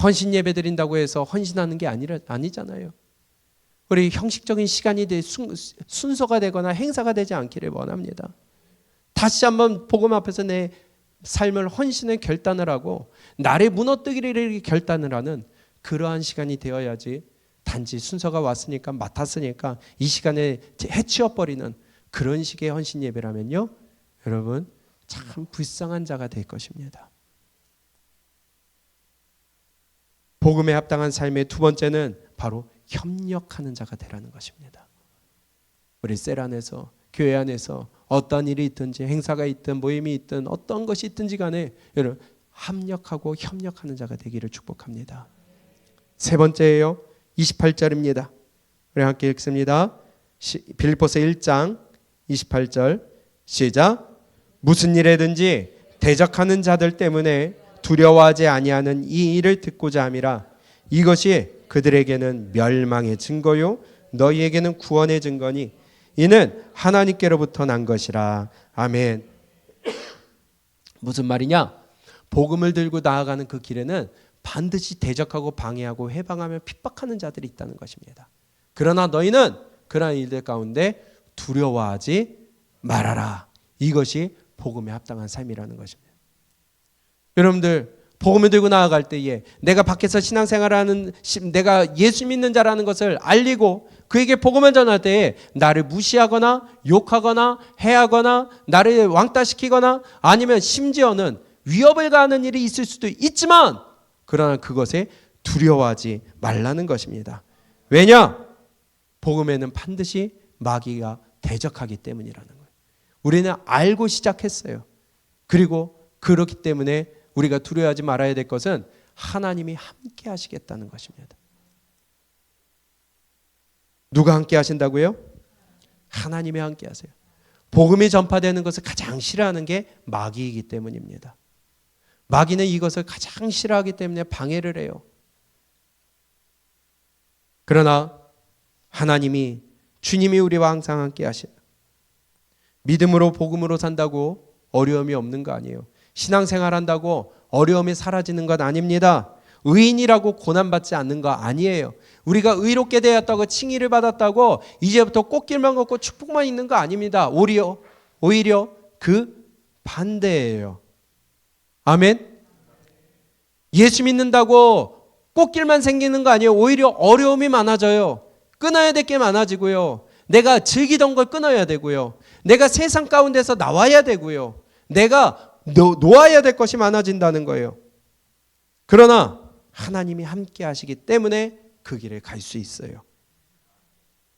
헌신 예배 드린다고 해서 헌신하는 게 아니잖아요. 우리 형식적인 시간이 순서가 되거나 행사가 되지 않기를 원합니다. 다시 한번 복음 앞에서 내 삶을 헌신의 결단을 하고 나를 무너뜨리기를 결단을 하는 그러한 시간이 되어야지, 단지 순서가 왔으니까 맡았으니까 이 시간에 해치워버리는 그런 식의 헌신 예배라면요, 여러분 참 불쌍한 자가 될 것입니다. 복음에 합당한 삶의 두 번째는 바로 협력하는 자가 되라는 것입니다. 우리 셀 안에서, 교회 안에서 어떤 일이 있든지, 행사가 있든 모임이 있든 어떤 것이 있든지 간에 여러분 합력하고 협력하는 자가 되기를 축복합니다. 세 번째예요. 28절입니다. 우리 함께 읽습니다. 빌립보서 1장 28절 시작. 무슨 일에든지 대적하는 자들 때문에 두려워하지 아니하는 이 일을 듣고자 함이라. 이것이 그들에게는 멸망의 증거요 너희에게는 구원의 증거니 이는 하나님께로부터 난 것이라. 아멘. 무슨 말이냐? 복음을 들고 나아가는 그 길에는 반드시 대적하고 방해하고 해방하며 핍박하는 자들이 있다는 것입니다. 그러나 너희는 그러한 일들 가운데 두려워하지 말아라. 이것이 복음에 합당한 삶이라는 것입니다. 여러분들 복음을 들고 나아갈 때에 내가 밖에서 신앙생활하는, 내가 예수 믿는 자라는 것을 알리고 그에게 복음을 전할 때에 나를 무시하거나 욕하거나 해하거나 나를 왕따시키거나 아니면 심지어는 위협을 가하는 일이 있을 수도 있지만, 그러나 그것에 두려워하지 말라는 것입니다. 왜냐? 복음에는 반드시 마귀가 대적하기 때문이라는 거예요. 우리는 알고 시작했어요. 그리고 그렇기 때문에 우리가 두려워하지 말아야 될 것은 하나님이 함께 하시겠다는 것입니다. 누가 함께 하신다고요? 하나님이 함께 하세요. 복음이 전파되는 것을 가장 싫어하는 게 마귀이기 때문입니다. 마귀는 이것을 가장 싫어하기 때문에 방해를 해요. 그러나 하나님이, 주님이 우리와 항상 함께 하시요. 믿음으로 복음으로 산다고 어려움이 없는 거 아니에요. 신앙생활 한다고 어려움이 사라지는 것 아닙니다. 의인이라고 고난받지 않는 거 아니에요. 우리가 의롭게 되었다고 칭의를 받았다고 이제부터 꽃길만 걷고 축복만 있는 거 아닙니다. 오히려 그 반대예요. 아멘. 예수 믿는다고 꽃길만 생기는 거 아니에요. 오히려 어려움이 많아져요. 끊어야 될 게 많아지고요. 내가 즐기던 걸 끊어야 되고요. 내가 세상 가운데서 나와야 되고요. 내가 놓아야 될 것이 많아진다는 거예요. 그러나 하나님이 함께 하시기 때문에 그 길을 갈 수 있어요.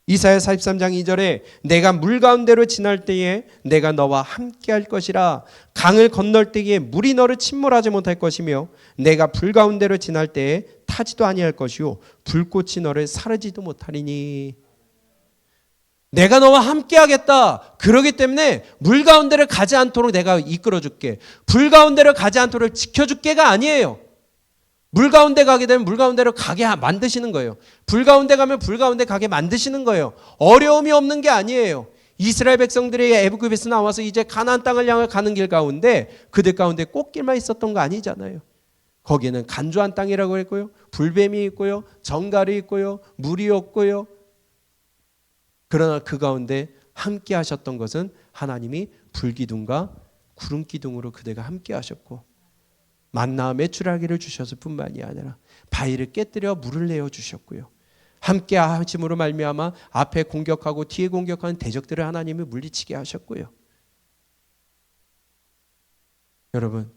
이사야 43장 2절에 내가 물 가운데로 지날 때에 내가 너와 함께 할 것이라. 강을 건널 때에 물이 너를 침몰하지 못할 것이며 내가 불 가운데로 지날 때에 타지도 아니할 것이요 불꽃이 너를 사르지도 못하리니. 내가 너와 함께 하겠다. 그러기 때문에 물 가운데를 가지 않도록 내가 이끌어 줄게. 불 가운데를 가지 않도록 지켜줄게가 아니에요. 물 가운데 가게 되면 물 가운데로 가게 만드시는 거예요. 불 가운데 가면 불 가운데 가게 만드시는 거예요. 어려움이 없는 게 아니에요. 이스라엘 백성들이 애굽에서 나와서 이제 가나안 땅을 향해 가는 길 가운데 그들 가운데 꽃길만 있었던 거 아니잖아요. 거기에는 간조한 땅이라고 했고요. 불뱀이 있고요. 정갈이 있고요. 물이 없고요. 그러나 그 가운데 함께 하셨던 것은 하나님이 불기둥과 구름기둥으로 그들과 함께 하셨고, 만나와 메추라기를 주셨을 뿐만이 아니라 바위를 깨뜨려 물을 내어 주셨고요. 함께 하심으로 말미암아 앞에 공격하고 뒤에 공격하는 대적들을 하나님이 물리치게 하셨고요. 여러분,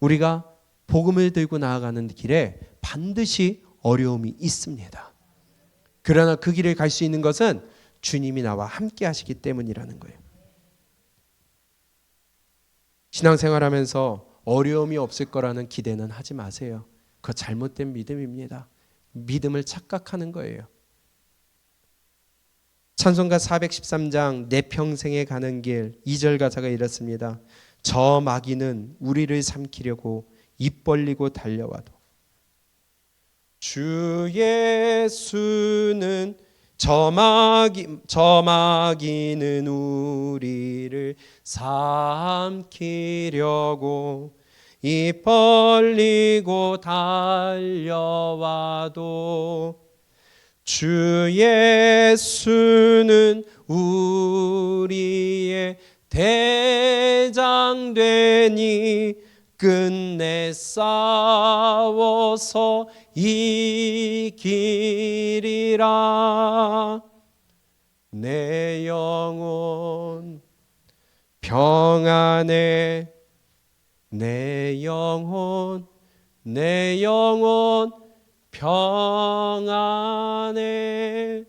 우리가 복음을 들고 나아가는 길에 반드시 어려움이 있습니다. 그러나 그 길을 갈 수 있는 것은 주님이 나와 함께 하시기 때문이라는 거예요. 신앙생활하면서 어려움이 없을 거라는 기대는 하지 마세요. 그거 잘못된 믿음입니다. 믿음을 착각하는 거예요. 찬송가 413장 내 평생에 가는 길 2절 가사가 이렇습니다. 저 마귀는 우리를 삼키려고 입 벌리고 달려와도 주 예수는 저 마귀는 우리를 삼키려고 입 벌리고 달려와도 주 예수는 우리의 대장 되니 끝내 싸워서 이기리라. 내 영혼 평안해 내 영혼 평안해.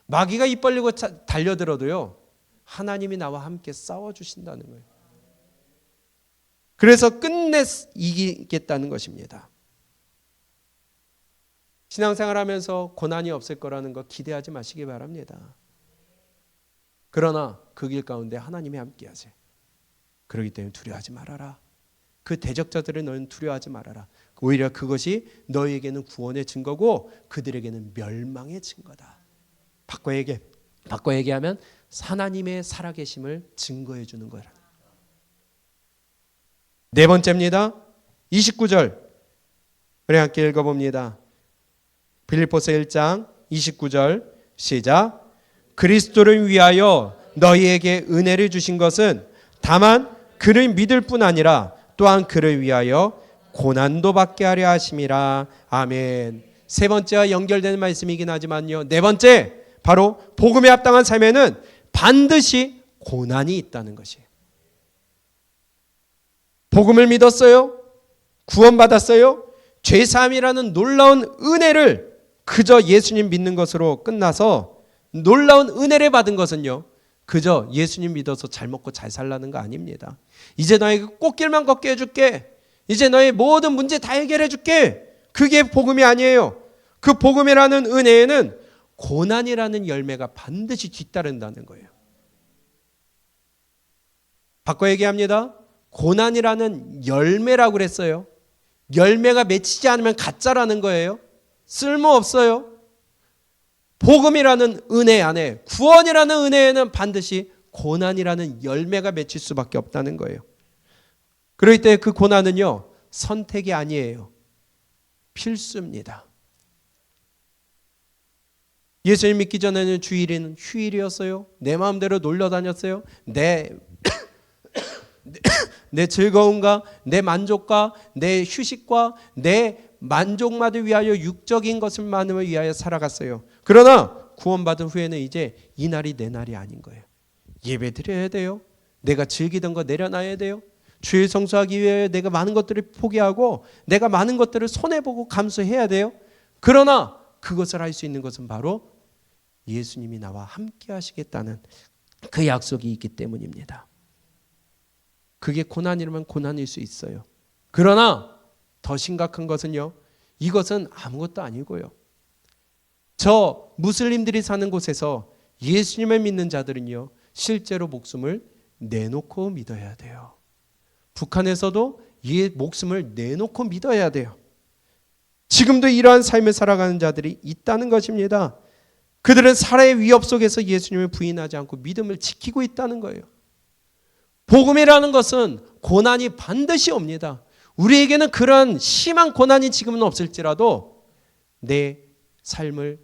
마귀가 입 벌리고 달려들어도요 하나님이 나와 함께 싸워주신다는 거예요. 그래서 끝내 이기겠다는 것입니다. 신앙생활하면서 고난이 없을 거라는 거 기대하지 마시기 바랍니다. 그러나 그 길 가운데 하나님이 함께 하세요. 그렇기 때문에 두려워하지 말아라. 그 대적자들을 너희는 두려워하지 말아라. 오히려 그것이 너희에게는 구원의 증거고 그들에게는 멸망의 증거다. 바꿔 얘기하면 하나님의 살아계심을 증거해 주는 거라. 네 번째입니다. 29절 우리 함께 읽어봅니다. 빌립보서 1장 29절 시작. 그리스도를 위하여 너희에게 은혜를 주신 것은 다만 그를 믿을 뿐 아니라 또한 그를 위하여 고난도 받게 하려 하심이라. 아멘. 세 번째와 연결되는 말씀이긴 하지만요, 네 번째 바로 복음에 합당한 삶에는 반드시 고난이 있다는 것이에요. 복음을 믿었어요. 구원받았어요. 죄사함이라는 놀라운 은혜를 그저 예수님 믿는 것으로 끝나서 놀라운 은혜를 받은 것은요 그저 예수님 믿어서 잘 먹고 잘 살라는 거 아닙니다. 이제 너에게 꽃길만 걷게 해줄게. 이제 너의 모든 문제 다 해결해 줄게. 그게 복음이 아니에요. 그 복음이라는 은혜에는 고난이라는 열매가 반드시 뒤따른다는 거예요. 바꿔 얘기합니다. 고난이라는 열매라고 그랬어요. 열매가 맺히지 않으면 가짜라는 거예요. 쓸모없어요. 복음이라는 은혜 안에, 구원이라는 은혜에는 반드시 고난이라는 열매가 맺힐 수밖에 없다는 거예요. 그럴 때 그 고난은요 선택이 아니에요. 필수입니다. 예수님 믿기 전에는 주일은 휴일이었어요. 내 마음대로 놀러 다녔어요. 내 즐거움과 내 만족과 내 휴식과 내 만족만을 위하여 육적인 것만을 위하여 살아갔어요. 그러나 구원받은 후에는 이제 이 날이 내 날이 아닌 거예요. 예배 드려야 돼요. 내가 즐기던 거 내려놔야 돼요. 주일 성수하기 위해 내가 많은 것들을 포기하고 내가 많은 것들을 손해보고 감수해야 돼요. 그러나 그것을 할 수 있는 것은 바로 예수님이 나와 함께 하시겠다는 그 약속이 있기 때문입니다. 그게 고난이라면 고난일 수 있어요. 그러나 더 심각한 것은요, 이것은 아무것도 아니고요. 저 무슬림들이 사는 곳에서 예수님을 믿는 자들은요, 실제로 목숨을 내놓고 믿어야 돼요. 북한에서도 이 목숨을 내놓고 믿어야 돼요. 지금도 이러한 삶을 살아가는 자들이 있다는 것입니다. 그들은 살아의 위협 속에서 예수님을 부인하지 않고 믿음을 지키고 있다는 거예요. 복음이라는 것은 고난이 반드시 옵니다. 우리에게는 그런 심한 고난이 지금은 없을지라도 내 삶을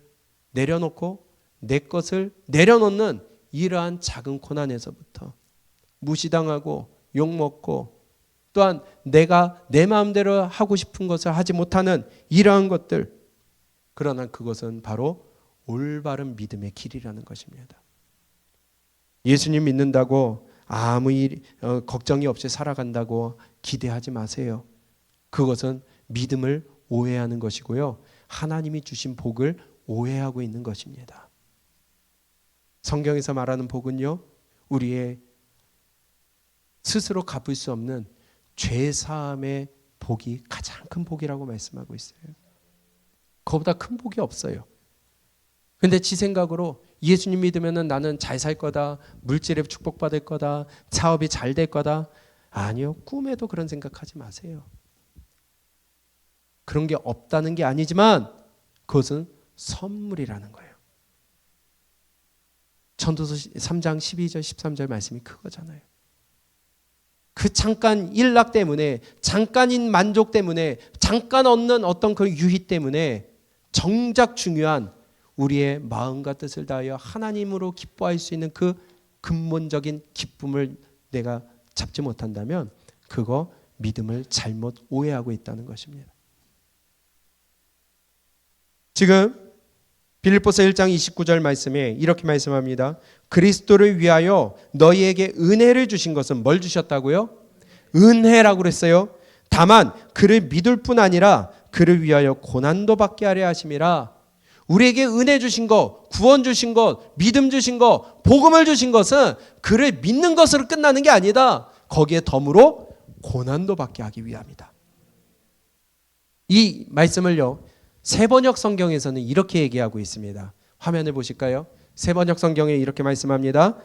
내려놓고 내 것을 내려놓는 이러한 작은 고난에서부터 무시당하고 욕먹고 또한 내가 내 마음대로 하고 싶은 것을 하지 못하는 이러한 것들, 그러나 그것은 바로 올바른 믿음의 길이라는 것입니다. 예수님 믿는다고 아무 걱정이 없이 살아간다고 기대하지 마세요. 그것은 믿음을 오해하는 것이고요, 하나님이 주신 복을 오해하고 있는 것입니다. 성경에서 말하는 복은요, 우리의 스스로 갚을 수 없는 죄사함의 복이 가장 큰 복이라고 말씀하고 있어요. 그거보다 큰 복이 없어요. 근데 지 생각으로 예수님 믿으면 나는 잘 살 거다, 물질에 축복받을 거다, 사업이 잘 될 거다. 아니요, 꿈에도 그런 생각하지 마세요. 그런 게 없다는 게 아니지만 그것은 선물이라는 거예요. 전도서 3장 12절 13절 말씀이 그거잖아요. 그 잠깐 일락 때문에, 잠깐인 만족 때문에, 잠깐 얻는 어떤 그 유희 때문에 정작 중요한 우리의 마음과 뜻을 다하여 하나님으로 기뻐할 수 있는 그 근본적인 기쁨을 내가 잡지 못한다면 그거 믿음을 잘못 오해하고 있다는 것입니다. 지금 빌립보서 1장 29절 말씀에 이렇게 말씀합니다. 그리스도를 위하여 너희에게 은혜를 주신 것은 뭘 주셨다고요? 은혜라고 그랬어요. 다만 그를 믿을 뿐 아니라 그를 위하여 고난도 받게 하려 하심이라. 우리에게 은혜 주신 것, 구원 주신 것, 믿음 주신 것, 복음을 주신 것은 그를 믿는 것으로 끝나는 게 아니다. 거기에 덤으로 고난도 받게 하기 위함이다. 이 말씀을요, 세번역 성경에서는 이렇게 얘기하고 있습니다. 화면을 보실까요? 세번역 성경에 이렇게 말씀합니다.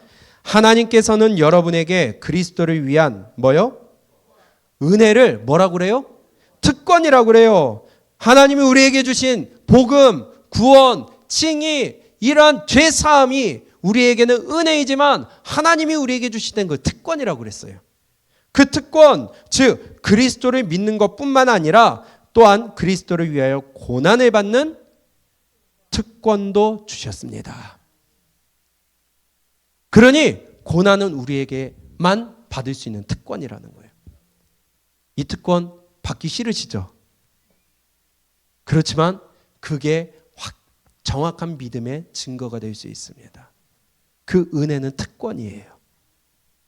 하나님께서는 여러분에게 그리스도를 위한 뭐요? 은혜를 뭐라고 그래요? 특권이라고 그래요. 하나님이 우리에게 주신 복음, 구원, 칭의, 이러한 죄사함이 우리에게는 은혜이지만 하나님이 우리에게 주시는 그 특권이라고 그랬어요. 그 특권, 즉 그리스도를 믿는 것뿐만 아니라 또한 그리스도를 위하여 고난을 받는 특권도 주셨습니다. 그러니 고난은 우리에게만 받을 수 있는 특권이라는 거예요. 이 특권 받기 싫으시죠? 그렇지만 그게 정확한 믿음의 증거가 될 수 있습니다. 그 은혜는 특권이에요.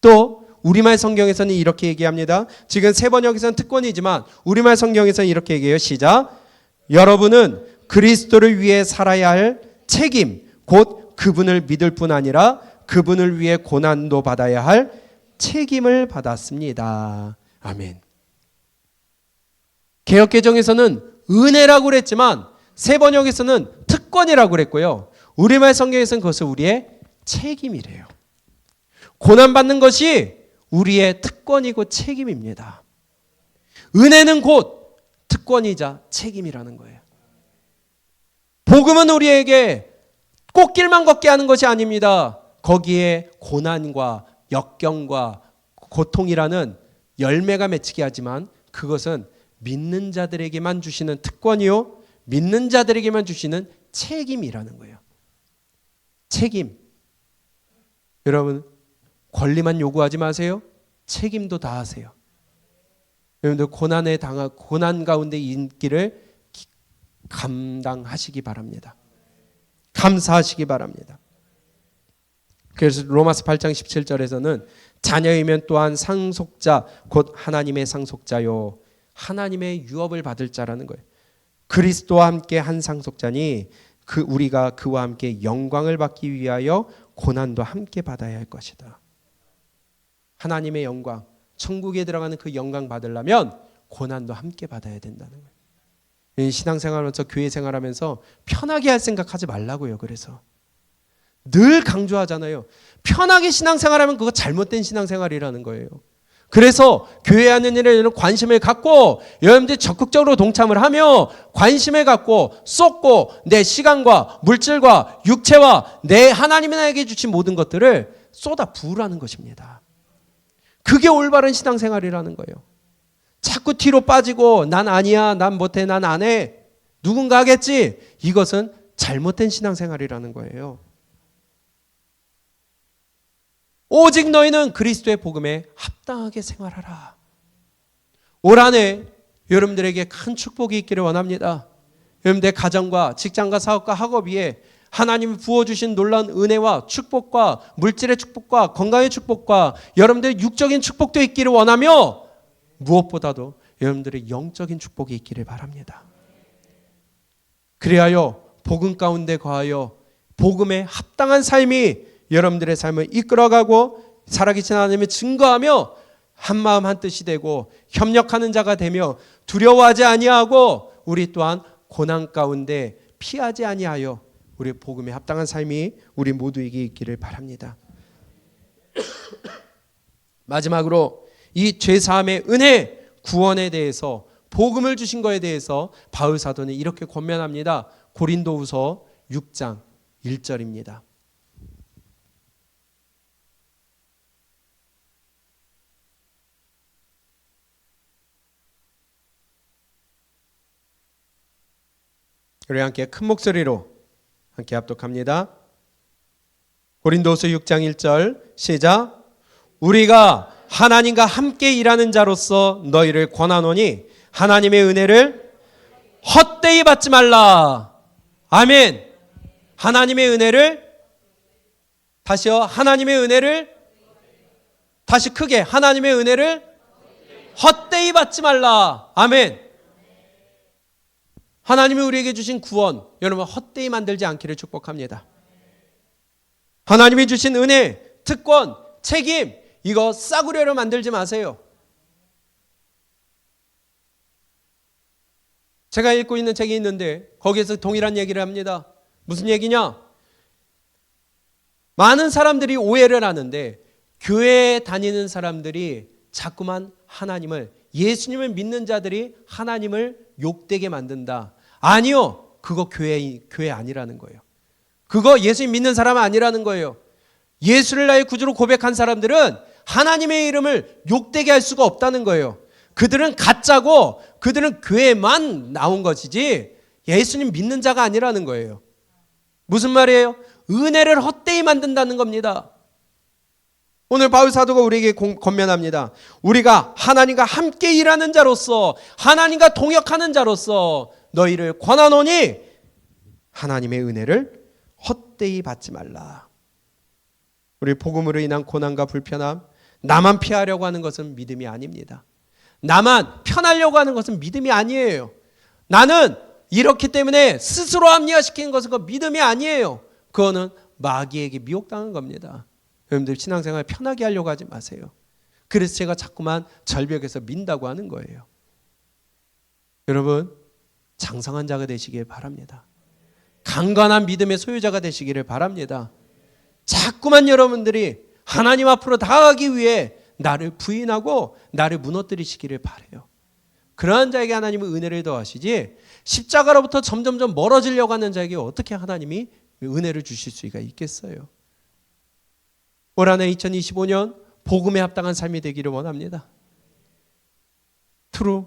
또 우리말 성경에서는 이렇게 얘기합니다. 지금 세번역에서는 특권이지만 우리말 성경에서는 이렇게 얘기해요. 시작. 여러분은 그리스도를 위해 살아야 할 책임, 곧 그분을 믿을 뿐 아니라 그분을 위해 고난도 받아야 할 책임을 받았습니다. 아멘. 개역개정에서는 은혜라고 그랬지만 세번역에서는 특권이라고 그랬고요. 우리말 성경에서는 그것을 우리의 책임이래요. 고난받는 것이 우리의 특권이고 책임입니다. 은혜는 곧 특권이자 책임이라는 거예요. 복음은 우리에게 꽃길만 걷게 하는 것이 아닙니다. 거기에 고난과 역경과 고통이라는 열매가 맺히게 하지만 그것은 믿는 자들에게만 주시는 특권이요, 믿는 자들에게만 주시는 책임이라는 거예요. 책임. 여러분, 권리만 요구하지 마세요. 책임도 다하세요. 여러분들 고난 가운데 있기를 감당하시기 바랍니다. 감사하시기 바랍니다. 그래서 로마서 8장 17절에서는 자녀이면 또한 상속자 곧 하나님의 상속자요, 하나님의 유업을 받을 자라는 거예요. 그리스도와 함께 한 상속자니 우리가 그와 함께 영광을 받기 위하여 고난도 함께 받아야 할 것이다. 하나님의 영광, 천국에 들어가는 그 영광 받으려면 고난도 함께 받아야 된다는 거예요. 신앙생활하면서, 교회 생활하면서 편하게 할 생각하지 말라고요. 그래서 늘 강조하잖아요. 편하게 신앙생활하면 그거 잘못된 신앙생활이라는 거예요. 그래서 교회 하는 일에 관심을 갖고 여러분들이 적극적으로 동참을 하며 관심을 갖고 쏟고 내 시간과 물질과 육체와 내 하나님이 나에게 주신 모든 것들을 쏟아 부으라는 것입니다. 그게 올바른 신앙생활이라는 거예요. 자꾸 뒤로 빠지고 난 아니야, 난 못해, 난 안 해, 누군가 하겠지, 이것은 잘못된 신앙생활이라는 거예요. 오직 너희는 그리스도의 복음에 합당하게 생활하라. 올 한해 여러분들에게 큰 축복이 있기를 원합니다. 여러분들의 가정과 직장과 사업과 학업 위에 하나님이 부어주신 놀라운 은혜와 축복과 물질의 축복과 건강의 축복과 여러분들의 육적인 축복도 있기를 원하며 무엇보다도 여러분들의 영적인 축복이 있기를 바랍니다. 그리하여 복음 가운데 거하여 복음에 합당한 삶이 여러분들의 삶을 이끌어가고 살아계신 하나님을 증거하며 한마음 한뜻이 되고 협력하는 자가 되며 두려워하지 아니하고 우리 또한 고난 가운데 피하지 아니하여 우리 복음에 합당한 삶이 우리 모두에게 있기를 바랍니다. 마지막으로 이 죄사함의 은혜, 구원에 대해서 복음을 주신 것에 대해서 바울 사도는 이렇게 권면합니다. 고린도후서 6장 1절입니다. 우리 함께 큰 목소리로 함께 합독합니다. 고린도후서 6장 1절 시작. 우리가 하나님과 함께 일하는 자로서 너희를 권하노니 하나님의 은혜를 헛되이 받지 말라. 아멘. 하나님의 은혜를 다시요. 하나님의 은혜를 다시 크게 하나님의 은혜를 헛되이 받지 말라. 아멘. 하나님이 우리에게 주신 구원 여러분 헛되이 만들지 않기를 축복합니다. 하나님이 주신 은혜, 특권, 책임 이거 싸구려로 만들지 마세요. 제가 읽고 있는 책이 있는데 거기에서 동일한 얘기를 합니다. 무슨 얘기냐? 많은 사람들이 오해를 하는데 교회에 다니는 사람들이 자꾸만 하나님을 예수님을 믿는 자들이 하나님을 욕되게 만든다. 아니요. 그거 교회 아니라는 거예요. 그거 예수님 믿는 사람 아니라는 거예요. 예수를 나의 구주로 고백한 사람들은 하나님의 이름을 욕되게 할 수가 없다는 거예요. 그들은 가짜고 그들은 교회만 나온 것이지 예수님 믿는 자가 아니라는 거예요. 무슨 말이에요? 은혜를 헛되이 만든다는 겁니다. 오늘 바울 사도가 우리에게 권면합니다. 우리가 하나님과 함께 일하는 자로서 하나님과 동역하는 자로서 너희를 권하노니 하나님의 은혜를 헛되이 받지 말라. 우리 복음으로 인한 고난과 불편함, 나만 피하려고 하는 것은 믿음이 아닙니다. 나만 편하려고 하는 것은 믿음이 아니에요. 나는 이렇기 때문에 스스로 합리화시키는 것은 그 믿음이 아니에요. 그거는 마귀에게 미혹당한 겁니다. 여러분들 신앙생활 편하게 하려고 하지 마세요. 그래서 제가 자꾸만 절벽에서 민다고 하는 거예요. 여러분 장성한 자가 되시길 바랍니다. 강건한 믿음의 소유자가 되시기를 바랍니다. 자꾸만 여러분들이 하나님 앞으로 다가가기 위해 나를 부인하고 나를 무너뜨리시기를 바라요. 그러한 자에게 하나님은 은혜를 더하시지 십자가로부터 점점점 멀어지려고 하는 자에게 어떻게 하나님이 은혜를 주실 수가 있겠어요. 올 한해 2025년 복음에 합당한 삶이 되기를 원합니다. True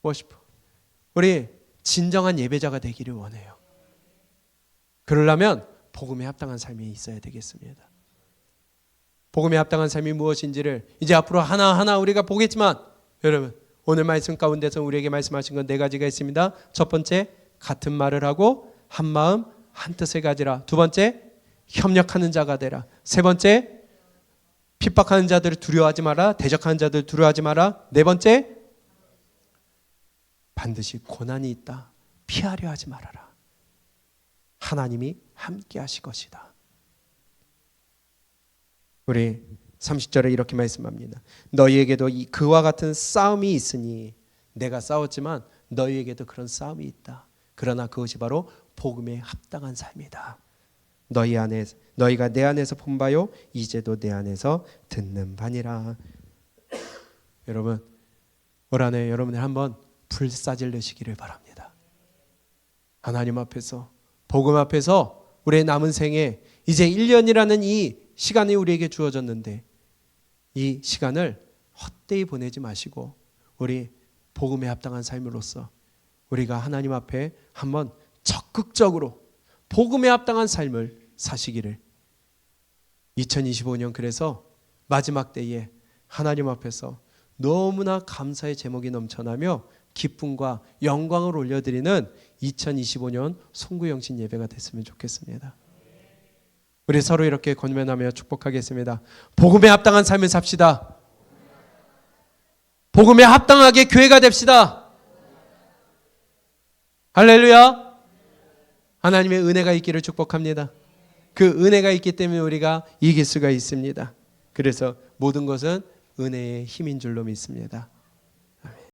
worship. 우리 진정한 예배자가 되기를 원해요. 그러려면 복음에 합당한 삶이 있어야 되겠습니다. 복음에 합당한 삶이 무엇인지를 이제 앞으로 하나하나 우리가 보겠지만 여러분 오늘 말씀 가운데서 우리에게 말씀하신 건 4가지가 있습니다. 첫 번째 같은 말을 하고 한 마음 한 뜻을 가지라. 두 번째 협력하는 자가 되라. 세 번째 핍박하는 자들을 두려워하지 마라. 대적하는 자들을 두려워하지 마라. 네 번째 반드시 고난이 있다. 피하려 하지 말아라. 하나님이 함께 하실 것이다. 우리 30절에 이렇게 말씀합니다. 너희에게도 그와 같은 싸움이 있으니 내가 싸웠지만 너희에게도 그런 싸움이 있다. 그러나 그것이 바로 복음에 합당한 삶이다. 너희가 내 안에서 본 바요 이제도 내 안에서 듣는 바니라. 여러분 올 한해 여러분들 한번 불사질 내시기를 바랍니다. 하나님 앞에서 복음 앞에서 우리의 남은 생에 이제 1년이라는 이 시간이 우리에게 주어졌는데 이 시간을 헛되이 보내지 마시고 우리 복음에 합당한 삶으로서 우리가 하나님 앞에 한번 적극적으로 복음에 합당한 삶을 사시기를 2025년 그래서 마지막 때에 하나님 앞에서 너무나 감사의 제목이 넘쳐나며 기쁨과 영광을 올려드리는 2025년 송구영신 예배가 됐으면 좋겠습니다. 우리 서로 이렇게 권면하며 축복하겠습니다. 복음에 합당한 삶을 삽시다. 복음에 합당하게 교회가 됩시다. 할렐루야. 하나님의 은혜가 있기를 축복합니다. 그 은혜가 있기 때문에 우리가 이길 수가 있습니다. 그래서 모든 것은 은혜의 힘인 줄로 믿습니다.